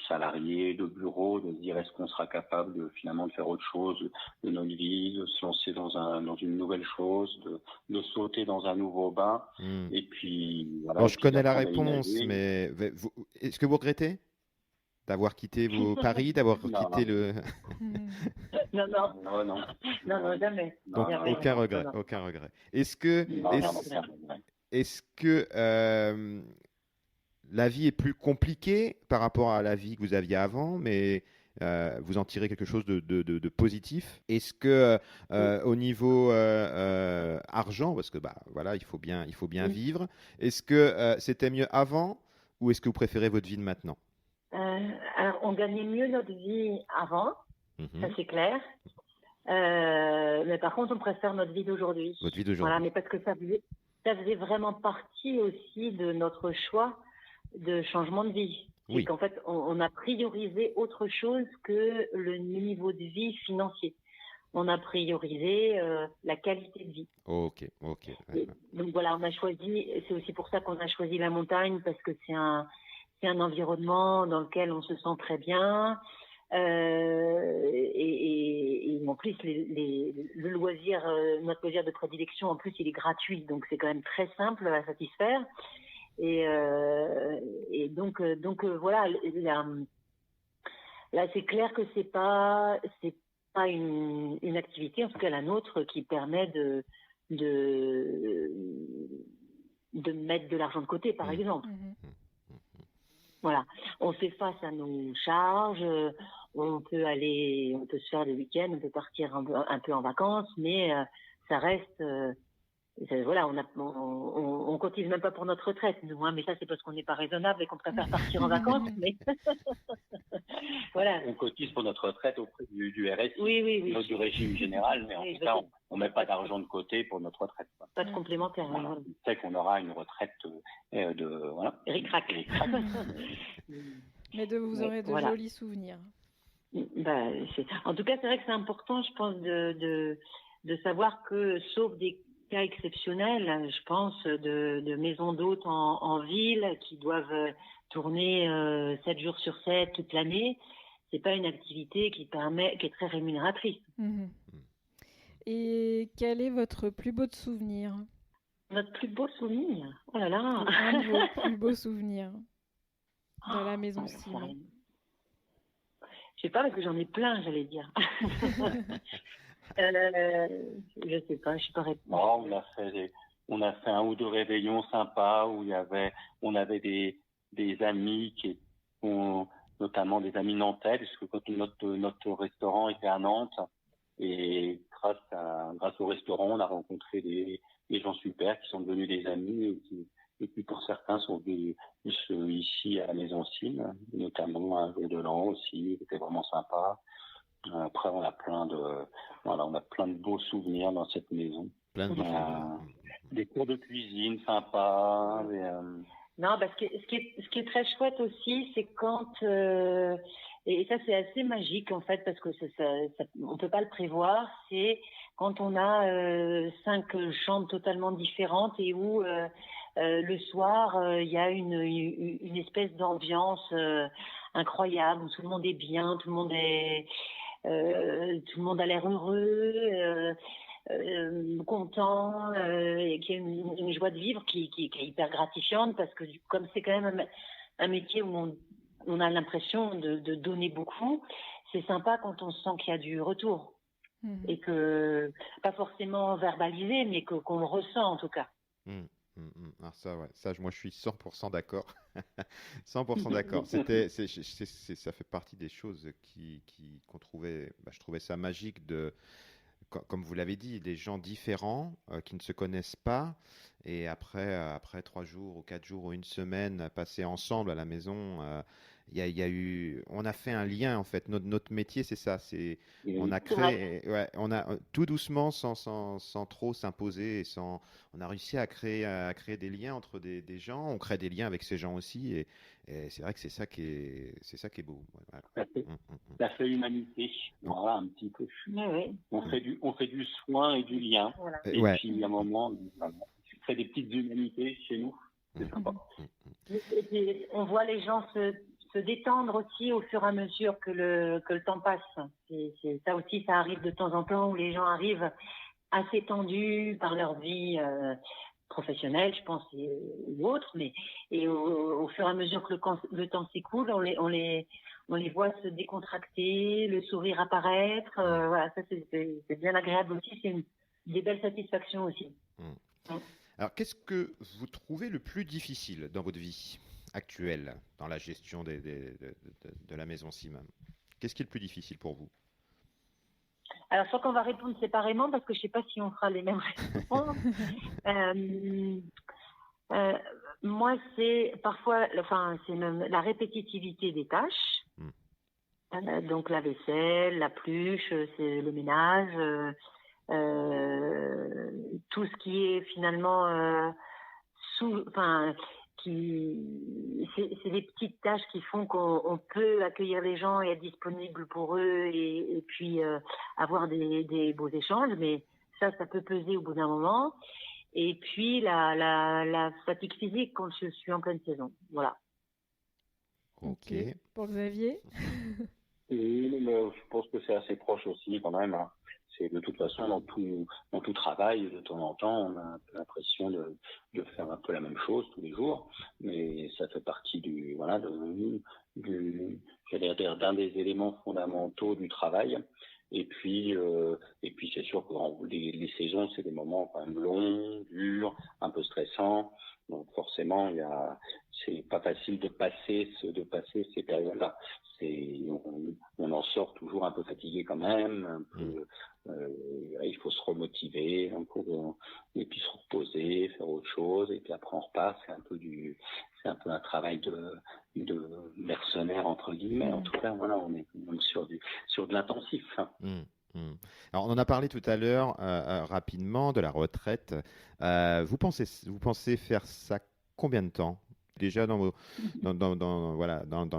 salariés, de bureaux, de se dire est-ce qu'on sera capable finalement de faire autre chose de notre vie, de se lancer dans une nouvelle chose, de sauter dans un nouveau bain. Et puis voilà. Bon, et je puis connais la d'apprendre à y réponse, nager. mais est-ce que vous regrettez d'avoir quitté Paris, d'avoir Non. quitté le... Non, Non, jamais. Donc, Jamais, aucun non, regret, non. aucun regret. Est-ce que, Non, est-ce, aucun regret. est-ce que la vie est plus compliquée par rapport à la vie que vous aviez avant, mais vous en tirez quelque chose de positif? Est-ce que au niveau argent, parce que voilà, il faut bien Oui. vivre, est-ce que c'était mieux avant ou est-ce que vous préférez votre vie de maintenant? Alors, on gagnait mieux notre vie avant, ça c'est clair. Mais par contre, on préfère notre vie d'aujourd'hui. Votre vie d'aujourd'hui. Voilà, mais parce que ça faisait vraiment partie aussi de notre choix de changement de vie. Oui. C'est qu'en fait, on a priorisé autre chose que le niveau de vie financier. On a priorisé la qualité de vie. Ok. Et donc voilà, on a choisi, c'est aussi pour ça qu'on a choisi la montagne, parce que c'est un environnement dans lequel on se sent très bien. Et en plus, le loisir, notre loisir de prédilection, en plus, il est gratuit, donc c'est quand même très simple à satisfaire. Et donc voilà, là c'est clair que c'est pas une activité, en tout cas la nôtre, qui permet de mettre de l'argent de côté, par exemple. Voilà, on fait face à nos charges, on peut se faire des week-ends, on peut partir un peu en vacances, mais ça reste, voilà, on cotise même pas pour notre retraite, nous, hein, mais ça c'est parce qu'on n'est pas raisonnable et qu'on préfère partir en vacances, mais voilà. On cotise pour notre retraite auprès du RSI, oui. Du régime général, mais en tout cas, on met pas d'argent de côté pour notre retraite. Pas de complémentaire. Voilà. On sait qu'on aura une retraite voilà. Ric-rac. Mais vous aurez de jolis souvenirs. En tout cas, c'est vrai que c'est important, je pense, de savoir que, sauf des cas exceptionnels, je pense, de maisons d'hôtes en ville qui doivent tourner 7 jours sur 7 toute l'année, c'est pas une activité qui est très rémunératrice. Et quel est votre plus beau souvenir? Notre plus beau souvenir? Oh là là! Un de vos plus beaux souvenirs dans la maison Sim. Je sais pas, parce que j'en ai plein, j'allais dire. Je sais pas, je suis pas répondre. Non, on a fait un ou deux réveillons sympas où on avait des amis notamment des amis nantais, puisque quand notre restaurant était à Nantes, et grâce au restaurant, on a rencontré des gens super qui sont devenus des amis et qui pour certains sont venus ici à la maison Sim, notamment un jour de l'an aussi, c'était vraiment sympa. Après, on a plein de beaux souvenirs dans cette maison. Plein de beaux souvenirs. Des cours de cuisine sympas. Non, parce que ce qui est très chouette aussi, c'est quand et ça c'est assez magique en fait, parce que on peut pas le prévoir. C'est quand on a 5 chambres totalement différentes et où le soir il y a une espèce d'ambiance incroyable où tout le monde est bien, tout le monde a l'air heureux. Content, et qui a une joie de vivre qui est hyper gratifiante, parce que comme c'est quand même un métier où on a l'impression de donner beaucoup, c'est sympa quand on sent qu'il y a du retour et que, pas forcément verbalisé, mais qu'on le ressent en tout cas. Alors ça, moi je suis 100% d'accord. 100% d'accord. Ça fait partie des choses qu'on trouvait, je trouvais ça magique comme vous l'avez dit, des gens différents qui ne se connaissent pas, et après 3 jours ou 4 jours ou une semaine passés ensemble à la maison, on a fait un lien en fait. Notre métier, c'est ça. On a créé, on a tout doucement, sans trop s'imposer, on a réussi à créer des liens entre des gens. On crée des liens avec ces gens aussi, et c'est vrai que c'est ça qui est beau. Voilà. Ça fait humanité. Voilà, un petit peu. Oui. On fait du soin et du lien. Voilà. Et puis à un moment, on fait des petites humanités chez nous. C'est sympa. Et puis, on voit les gens se se détendre aussi au fur et à mesure que le temps passe. Ça aussi, ça arrive de temps en temps où les gens arrivent assez tendus par leur vie professionnelle, je pense, ou autre, et au fur et à mesure que le temps s'écoule, on les voit se décontracter, le sourire apparaître. Voilà, ça c'est bien agréable aussi, c'est des belles satisfactions aussi. Alors, qu'est-ce que vous trouvez le plus difficile dans votre vie actuelle, dans la gestion de la maison Sim? Qu'est-ce qui est le plus difficile pour vous? Alors, je crois qu'on va répondre séparément parce que je ne sais pas si on fera les mêmes réponses. Moi, c'est parfois, c'est même la répétitivité des tâches. Donc, la vaisselle, la pluche, c'est le ménage, tout ce qui est finalement c'est des petites tâches qui font qu'on peut accueillir les gens et être disponible pour eux et puis avoir des beaux échanges, mais ça peut peser au bout d'un moment. Et puis la fatigue physique quand je suis en pleine saison. Voilà. Ok. Pour Xavier? Oui, mais je pense que c'est assez proche aussi quand même. Hein. C'est de toute façon dans tout travail, de temps en temps, on a un peu l'impression de faire un peu la même chose tous les jours, mais ça fait partie d'un des éléments fondamentaux du travail. Et puis c'est sûr que les saisons, c'est des moments quand même longs, durs, un peu stressants. Donc forcément, c'est pas facile de passer ces périodes-là. On en sort toujours un peu fatigué quand même, un peu, il faut se remotiver et puis se reposer, faire autre chose, et puis après on repart. C'est un peu un travail de mercenaire entre guillemets. En tout cas, voilà, on est même sur de l'intensif. Hein. Alors, on en a parlé tout à l'heure rapidement de la retraite. Vous pensez faire ça combien de temps? Déjà dans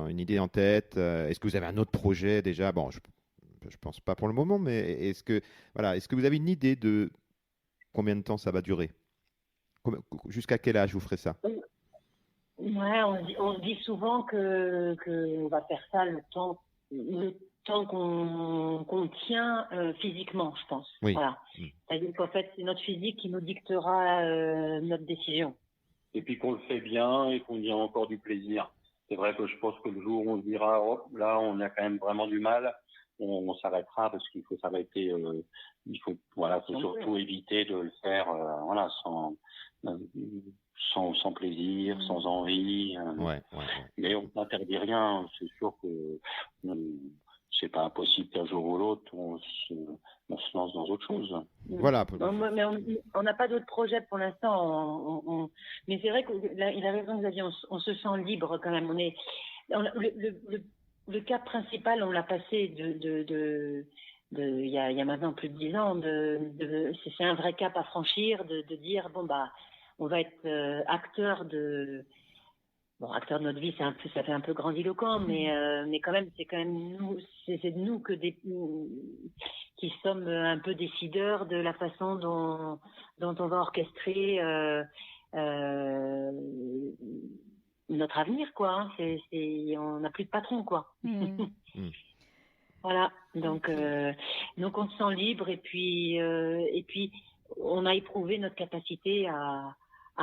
une idée en tête, est-ce que vous avez un autre projet déjà? Bon, je pense pas pour le moment, mais est-ce que vous avez une idée de combien de temps ça va durer? Jusqu'à quel âge vous ferez ça? Ouais, on se dit souvent que on va faire ça le temps qu'on tient physiquement, je pense. Oui. Voilà. C'est-à-dire qu'en fait, c'est notre physique qui nous dictera notre décision. Et puis qu'on le fait bien et qu'on y a encore du plaisir. C'est vrai que je pense que le jour où on se dira, oh, là, on a quand même vraiment du mal, on s'arrêtera parce qu'il faut s'arrêter. Il faut surtout éviter de le faire, sans plaisir, sans envie. Mais on n'interdit rien. C'est sûr que c'est pas impossible qu'un jour ou l'autre, on se lance dans autre chose. Voilà. Mais on n'a pas d'autres projets pour l'instant. Mais c'est vrai qu'il a raison, Xavier, on se sent libre quand même. Le cap principal, on l'a passé il y a maintenant plus de 10 ans. C'est un vrai cap à franchir, de dire on va être acteur de notre vie, ça fait un peu grandiloquent, mais quand même, c'est quand même nous, c'est de nous qui sommes un peu décideurs de la façon dont on va orchestrer notre avenir, quoi. Hein. On n'a plus de patron, quoi. Voilà. Donc on se sent libre et puis on a éprouvé notre capacité à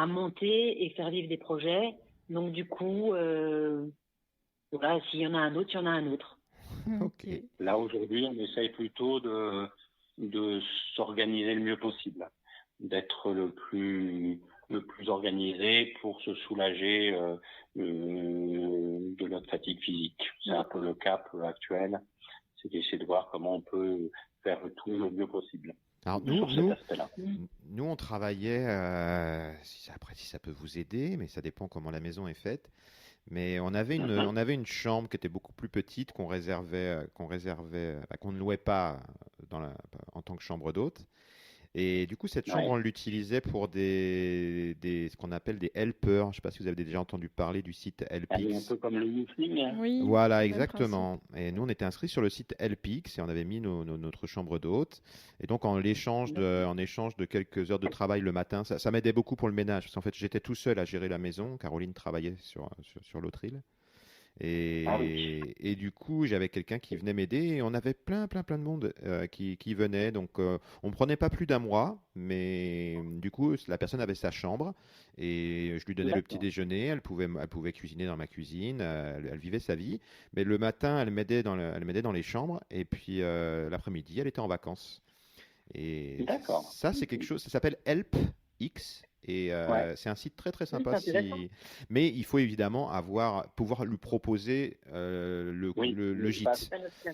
monter et faire vivre des projets. Donc du coup, s'il y en a un autre, il y en a un autre. Okay. Là aujourd'hui, on essaye plutôt de s'organiser le mieux possible, d'être le plus organisé pour se soulager de notre fatigue physique. C'est un peu le cap actuel, c'est d'essayer de voir comment on peut faire tout le mieux possible. Alors nous, on travaillait, si ça peut vous aider, mais ça dépend comment la maison est faite. Mais on avait une chambre qui était beaucoup plus petite qu'on ne louait pas en tant que chambre d'hôte. Et du coup, cette chambre, on l'utilisait pour ce qu'on appelle des helpers. Je ne sais pas si vous avez déjà entendu parler du site Helpix. Un peu comme le Woofing. Oui, voilà, exactement. Et nous, on était inscrits sur le site Helpix et on avait mis notre chambre d'hôte. Et donc, en échange de quelques heures de travail le matin, ça m'aidait beaucoup pour le ménage. Parce qu'en fait, j'étais tout seul à gérer la maison. Caroline travaillait sur l'autre île. Et du coup, j'avais quelqu'un qui venait m'aider et on avait plein de monde qui venait. Donc, on ne prenait pas plus d'un mois, mais du coup, la personne avait sa chambre et je lui donnais le petit D'accord. déjeuner. Elle pouvait cuisiner dans ma cuisine. Elle vivait sa vie. Mais le matin, elle m'aidait dans les chambres et puis l'après-midi, elle était en vacances. Et D'accord. ça, c'est quelque chose, ça s'appelle HelpX. Et Ouais. c'est un site très Oui, sympa. c'est intéressant. Mais il faut évidemment pouvoir lui proposer Oui, le l'espace. gîte. C'est notre cas.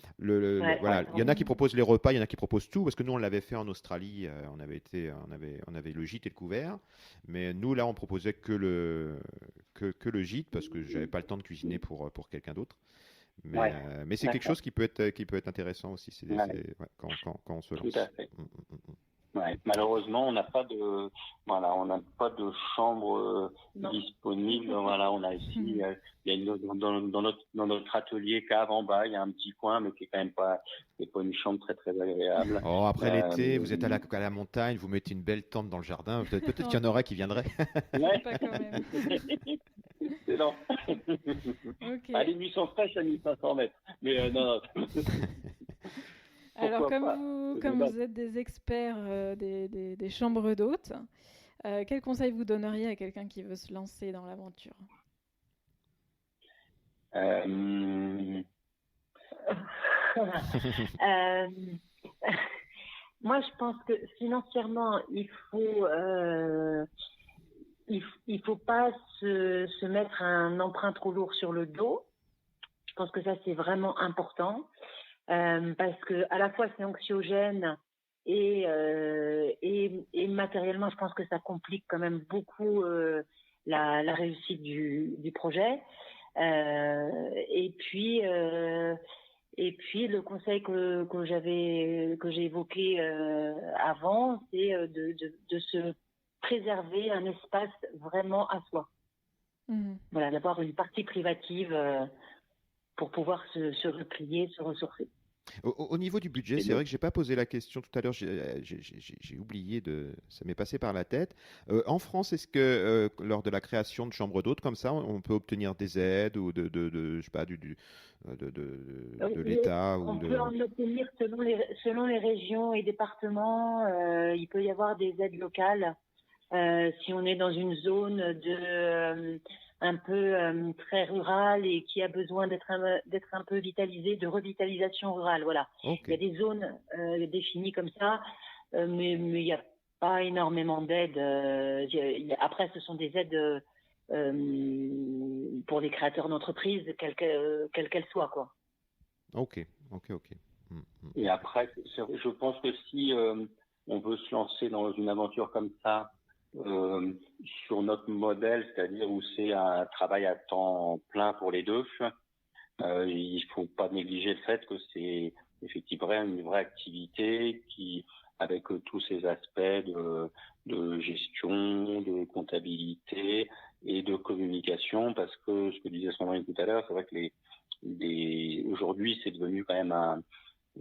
Ouais, Voilà. Il y en a qui Mhm. proposent les repas, il y en a qui proposent tout, parce que nous on l'avait fait en Australie, on avait le gîte et le couvert, mais nous là on proposait que le gîte parce que j'avais pas le temps de cuisiner pour quelqu'un d'autre. Ouais, Mais c'est quelque d'accord. chose qui peut être intéressant aussi, Ouais, ouais, quand on se tout à lance. fait. Mm, mm, mm. Ouais. Malheureusement, on n'a pas de chambre Non. disponible. Voilà, on a ici, il y a dans notre atelier cave en bas, il y a un petit coin, mais c'est pas une chambre très agréable. Oh, après l'été, vous êtes Euh, à la montagne, vous mettez une belle tente dans le jardin, peut-être qu'il Oh, y en aurait qui viendraient. ouais. sympa quand même. Excellent. Ok. Allez, nuit sans fraîche à 1500 mètres. Mais non, Alors, pourquoi pas. comme vous êtes des experts des chambres d'hôtes, quel conseil vous donneriez à quelqu'un qui veut se lancer dans l'aventure? Euh, Euh, Moi, je pense que financièrement, il faut pas se mettre un emprunt trop lourd sur le dos. Je pense que ça, c'est vraiment important parce que à la fois c'est anxiogène et matériellement, je pense que ça complique quand même beaucoup la réussite du projet. Et puis le conseil que j'ai évoqué avant, c'est de se préserver un espace vraiment à soi. Mhm. Voilà, d'avoir une partie privative pour pouvoir se replier, se ressourcer. Au niveau du budget, et c'est donc, vrai que j'ai pas posé la question tout à l'heure, j'ai oublié ça m'est passé par la tête. En France, est-ce que lors de la création de chambres d'hôtes comme ça, on peut obtenir des aides ou je sais pas, de l'État ou On peut en obtenir selon les régions et départements. Il peut y avoir des aides locales. Si on est dans une zone un peu très rurale et qui a besoin d'être un peu vitalisée, de revitalisation rurale, voilà. Ok, Il y a des zones définies comme ça, mais il n'y a pas énormément d'aides. Après, ce sont des aides pour les créateurs d'entreprises, quelles qu'elles soient, quoi. ok, ok. Mm, mm. et après, je pense que si on veut se lancer dans une aventure comme ça, euh, sur notre modèle, c'est-à-dire où c'est un travail à temps plein pour les deux, il faut pas négliger le fait que c'est effectivement une vraie activité qui, avec tous ces aspects de gestion, de comptabilité et de communication, parce que ce que disait Sandrine tout à l'heure, c'est vrai que aujourd'hui, c'est devenu quand même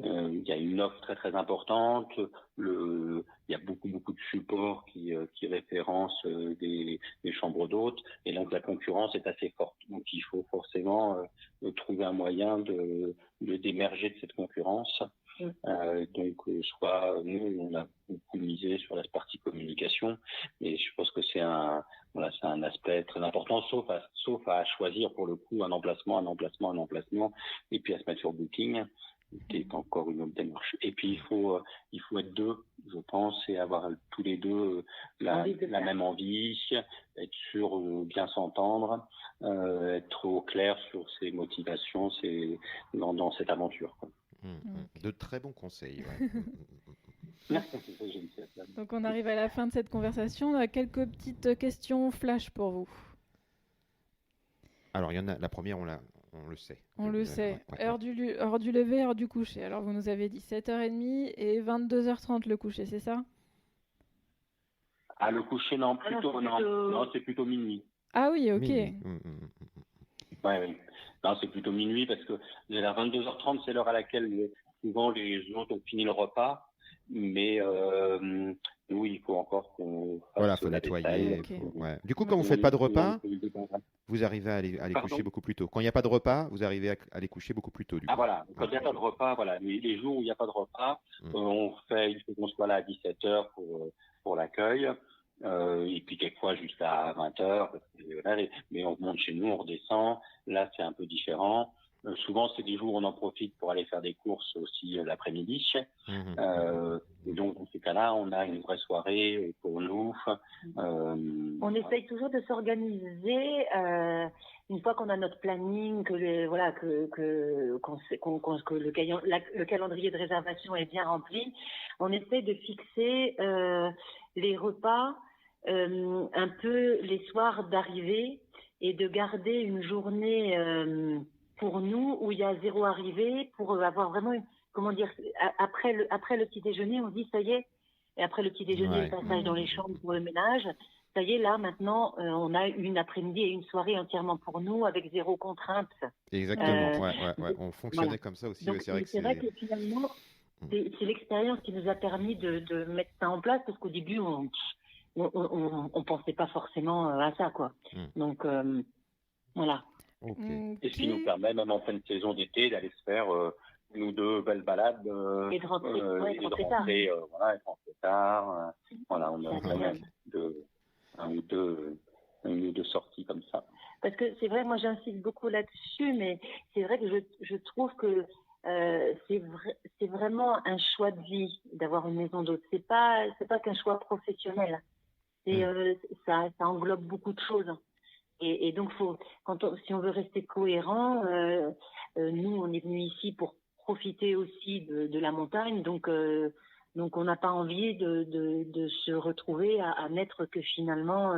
il y a une offre très importante. Il y a beaucoup de supports qui référencent des chambres d'hôtes, et donc la concurrence est assez forte. Donc il faut forcément trouver un moyen d'émerger de cette concurrence. Soit nous, on a beaucoup misé sur la partie communication, et je pense que c'est un aspect très important, sauf à choisir pour le coup un emplacement, et puis à se mettre sur Booking, qui est encore une autre démarche. Et puis il faut être deux, je pense, et avoir tous les deux la même envie, être sûr de bien s'entendre, être au clair sur ses motivations, dans cette aventure, quoi. De très bons conseils. Ouais. Donc on arrive à la fin de cette conversation. On a quelques petites questions flash pour vous. Alors, il y en a, la première, on le sait. On le sait. Ouais, ouais. Heure du lever, heure du coucher. Alors vous nous avez dit 7h30 et 22h30 le coucher, c'est ça? Le coucher, non, c'est plutôt minuit. Ah oui, ok. Minuit. Ouais. Non, c'est plutôt minuit parce que à 22h30, c'est l'heure à laquelle souvent les autres ont fini le repas. Mais Oui, il faut encore qu'on Voilà, fasse faut la nettoyer. vaisselle. Ok. Ouais. Du coup, quand vous faites pas de repas, On- vous arrivez à aller Pardon? coucher beaucoup plus tôt. Quand il n'y a pas de repas, vous arrivez à aller coucher beaucoup plus tôt, du Ah coup. voilà, quand Ouais. il n'y a pas de repas, voilà, les jours où il n'y a pas de repas, Mm. il faut qu'on soit là à 17h pour l'accueil, et puis quelquefois jusqu'à 20h, mais on monte chez nous, on redescend, là c'est un peu différent. Souvent c'est des jours où on en profite pour aller faire des courses aussi l'après-midi, Mhm. et donc dans ces cas-là, on a une vraie soirée pour nous. On essaye toujours de s'organiser une fois qu'on a notre planning, que le calendrier de réservation est bien rempli. On essaye de fixer les repas un peu les soirs d'arrivée et de garder une journée pour nous où il y a zéro arrivée pour avoir vraiment après le petit déjeuner on se dit ça y est. Et après le petit déjeuner, le passage dans les chambres pour le ménage, ça y est, là, maintenant, on a une après-midi et une soirée entièrement pour nous avec zéro contrainte. Exactement, ouais. On fonctionnait Voilà. comme ça aussi. Donc, C'est vrai que c'est vrai que finalement, c'est l'expérience qui nous a permis de mettre ça en place parce qu'au début, on pensait pas forcément à ça, quoi. Donc, voilà. Okay. Et ce qui nous permet, même en fin de saison d'été, d'aller se faire une ou deux belles balades et de rentrer, et de rentrer tard. Voilà, on a quand même une ou deux sorties comme ça. Parce que c'est vrai, moi j'insiste beaucoup là-dessus, mais c'est vrai que je trouve que c'est vraiment un choix de vie d'avoir une maison d'hôte. C'est pas qu'un choix professionnel. Ça englobe beaucoup de choses. Et donc si on veut rester cohérent, nous on est venus ici pour profiter aussi de la montagne, donc on n'a pas envie de se retrouver à n'être que finalement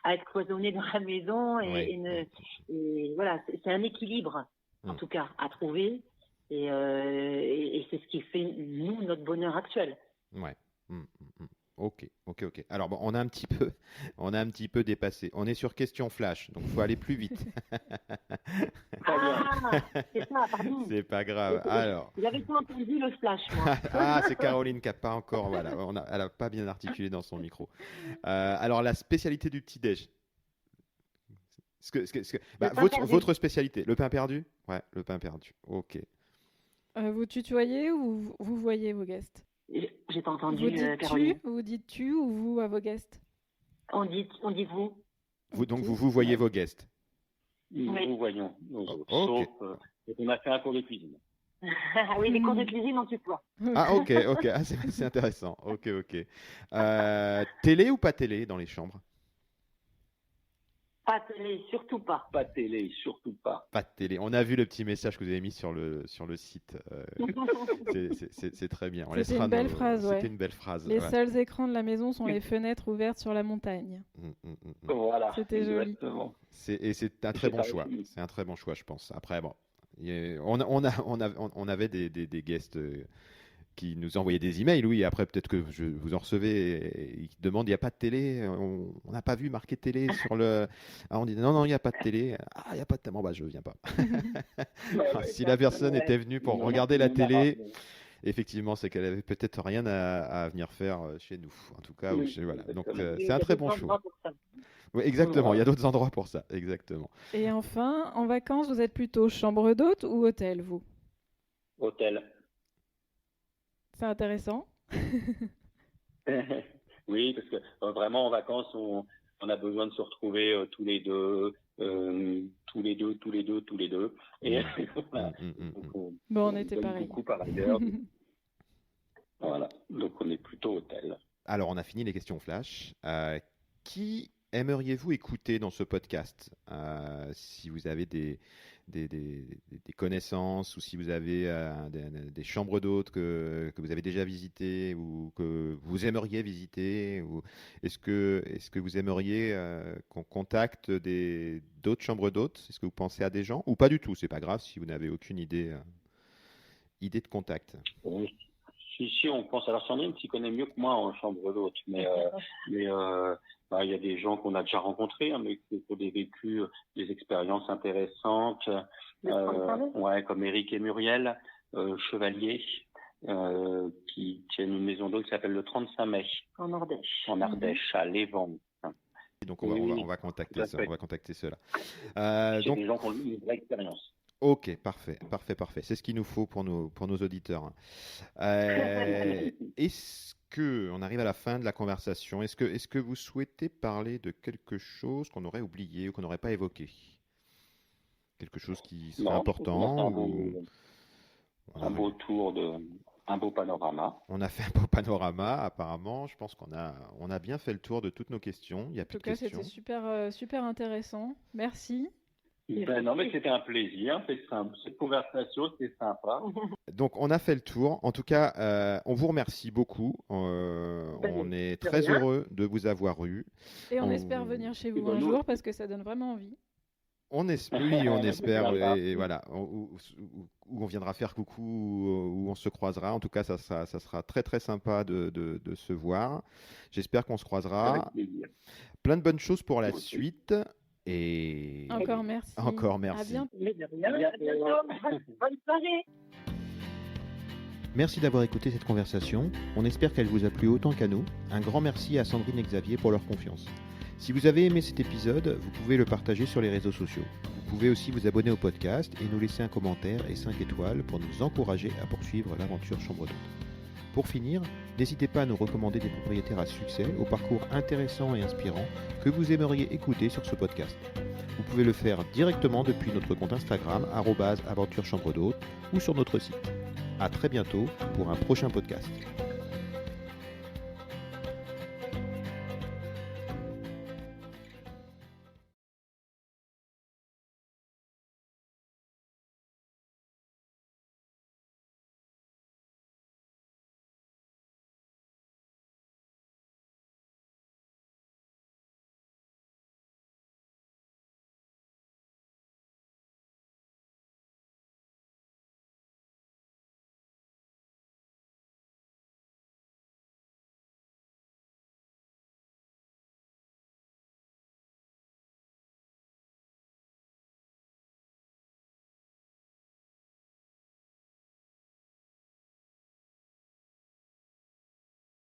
à être cloisonné dans la maison et voilà, c'est un équilibre en tout cas à trouver et c'est ce qui fait nous notre bonheur actuel. Ouais. Ok. Alors bon, on a un petit peu dépassé. On est sur question flash, donc faut aller plus vite. C'est ça, pardon. C'est pas grave. Alors. J'avais pas entendu le flash, moi. C'est Caroline qui a pas encore, voilà, elle a pas bien articulé dans son micro. Alors la spécialité du petit déj. Votre spécialité, le pain perdu. Ouais, le pain perdu. Ok. Vous tutoyez ou vous voyez vos guests? J'ai pas entendu, Caroline. Vous dites tu ou vous à vos guests? On dit vous. Donc vous voyez vos guests. Nous voyons nos autres. Okay. Sauf on a fait un cours de cuisine. Oui, les cours de cuisine on tutoie. Ah ok. Ah, c'est intéressant. Ok. Télé ou pas télé dans les chambres? Pas télé, surtout pas. Pas de télé, surtout pas. Pas de télé. On a vu le petit message que vous avez mis sur le site. C'est très bien. C'était une belle phrase. C'était une belle phrase. Les seuls écrans de la maison sont les fenêtres ouvertes sur la montagne. Voilà. C'était joli. C'est un très bon choix. C'est un très bon choix, je pense. Après, bon, on avait des guests qui nous envoyaient des emails, oui. Après, peut-être que vous en recevez et qui demandent, il n'y a pas de télé, on n'a pas vu marquer télé sur le. Ah, on dit non, il n'y a pas de télé. Ah, il n'y a pas de télé. Bon, bah, je viens pas. Si la personne était venue pour regarder la télé, effectivement, c'est qu'elle avait peut-être rien à venir faire chez nous. En tout cas, voilà. Donc, c'est un très bon choix. Oui, exactement, il y a d'autres endroits pour ça, exactement. Et enfin, en vacances, vous êtes plutôt chambre d'hôte ou hôtel, vous? Hôtel. C'est intéressant. Oui, parce que vraiment en vacances, on a besoin de se retrouver tous les deux. Et voilà. On était pareil. Beaucoup par ailleurs. Voilà, donc on est plutôt hôtel. Alors, on a fini les questions flash. Qui aimeriez-vous écouter dans ce podcast? Si vous avez des connaissances ou si vous avez des chambres d'hôtes que vous avez déjà visitées ou que vous aimeriez visiter, ou est-ce que vous aimeriez qu'on contacte d'autres chambres d'hôtes? Est-ce que vous pensez à des gens ou pas du tout? C'est pas grave si vous n'avez aucune idée de contact. Si on pense, alors Sandrine s'y connaît mieux que moi en chambre d'hôte, mais il y a des gens qu'on a déjà rencontrés, mais qui ont des expériences intéressantes, comme Eric et Muriel Chevalier, qui tiennent une maison d'hôte qui s'appelle le 35 mai. En Ardèche. En Ardèche, à Lévent. Donc on va contacter ça, on va contacter ceux-là. C'est des gens qui ont une vraie expérience. Ok, parfait. C'est ce qu'il nous faut pour nos auditeurs. Est-ce que on arrive à la fin de la conversation? Est-ce que vous souhaitez parler de quelque chose qu'on aurait oublié ou qu'on n'aurait pas évoqué? Quelque chose qui serait important un beau tour un beau panorama. On a fait un beau panorama, apparemment. Je pense qu'on a bien fait le tour de toutes nos questions. Il y a plus de questions. En tout cas, c'était super intéressant. Merci. Non, mais c'était un plaisir. Cette conversation, c'était sympa. Donc, on a fait le tour. En tout cas, on vous remercie beaucoup. On est très heureux de vous avoir eu. Et on espère venir chez vous un jour parce que ça donne vraiment envie. On espère, et voilà, où on viendra faire coucou, où on se croisera. En tout cas, ça sera très très sympa de se voir. J'espère qu'on se croisera. Plein de bonnes choses pour la suite. Et encore merci. À bientôt. Bonne soirée. Merci d'avoir écouté cette conversation. On espère qu'elle vous a plu autant qu'à nous. Un grand merci à Sandrine et Xavier pour leur confiance. Si vous avez aimé cet épisode, vous pouvez le partager sur les réseaux sociaux. Vous pouvez aussi vous abonner au podcast et nous laisser un commentaire et 5 étoiles pour nous encourager à poursuivre l'aventure Chambre d'Hôte. Pour finir, n'hésitez pas à nous recommander des propriétaires à succès au parcours intéressant et inspirant que vous aimeriez écouter sur ce podcast. Vous pouvez le faire directement depuis notre compte Instagram @aventure chambre d'hôte ou sur notre site. À très bientôt pour un prochain podcast.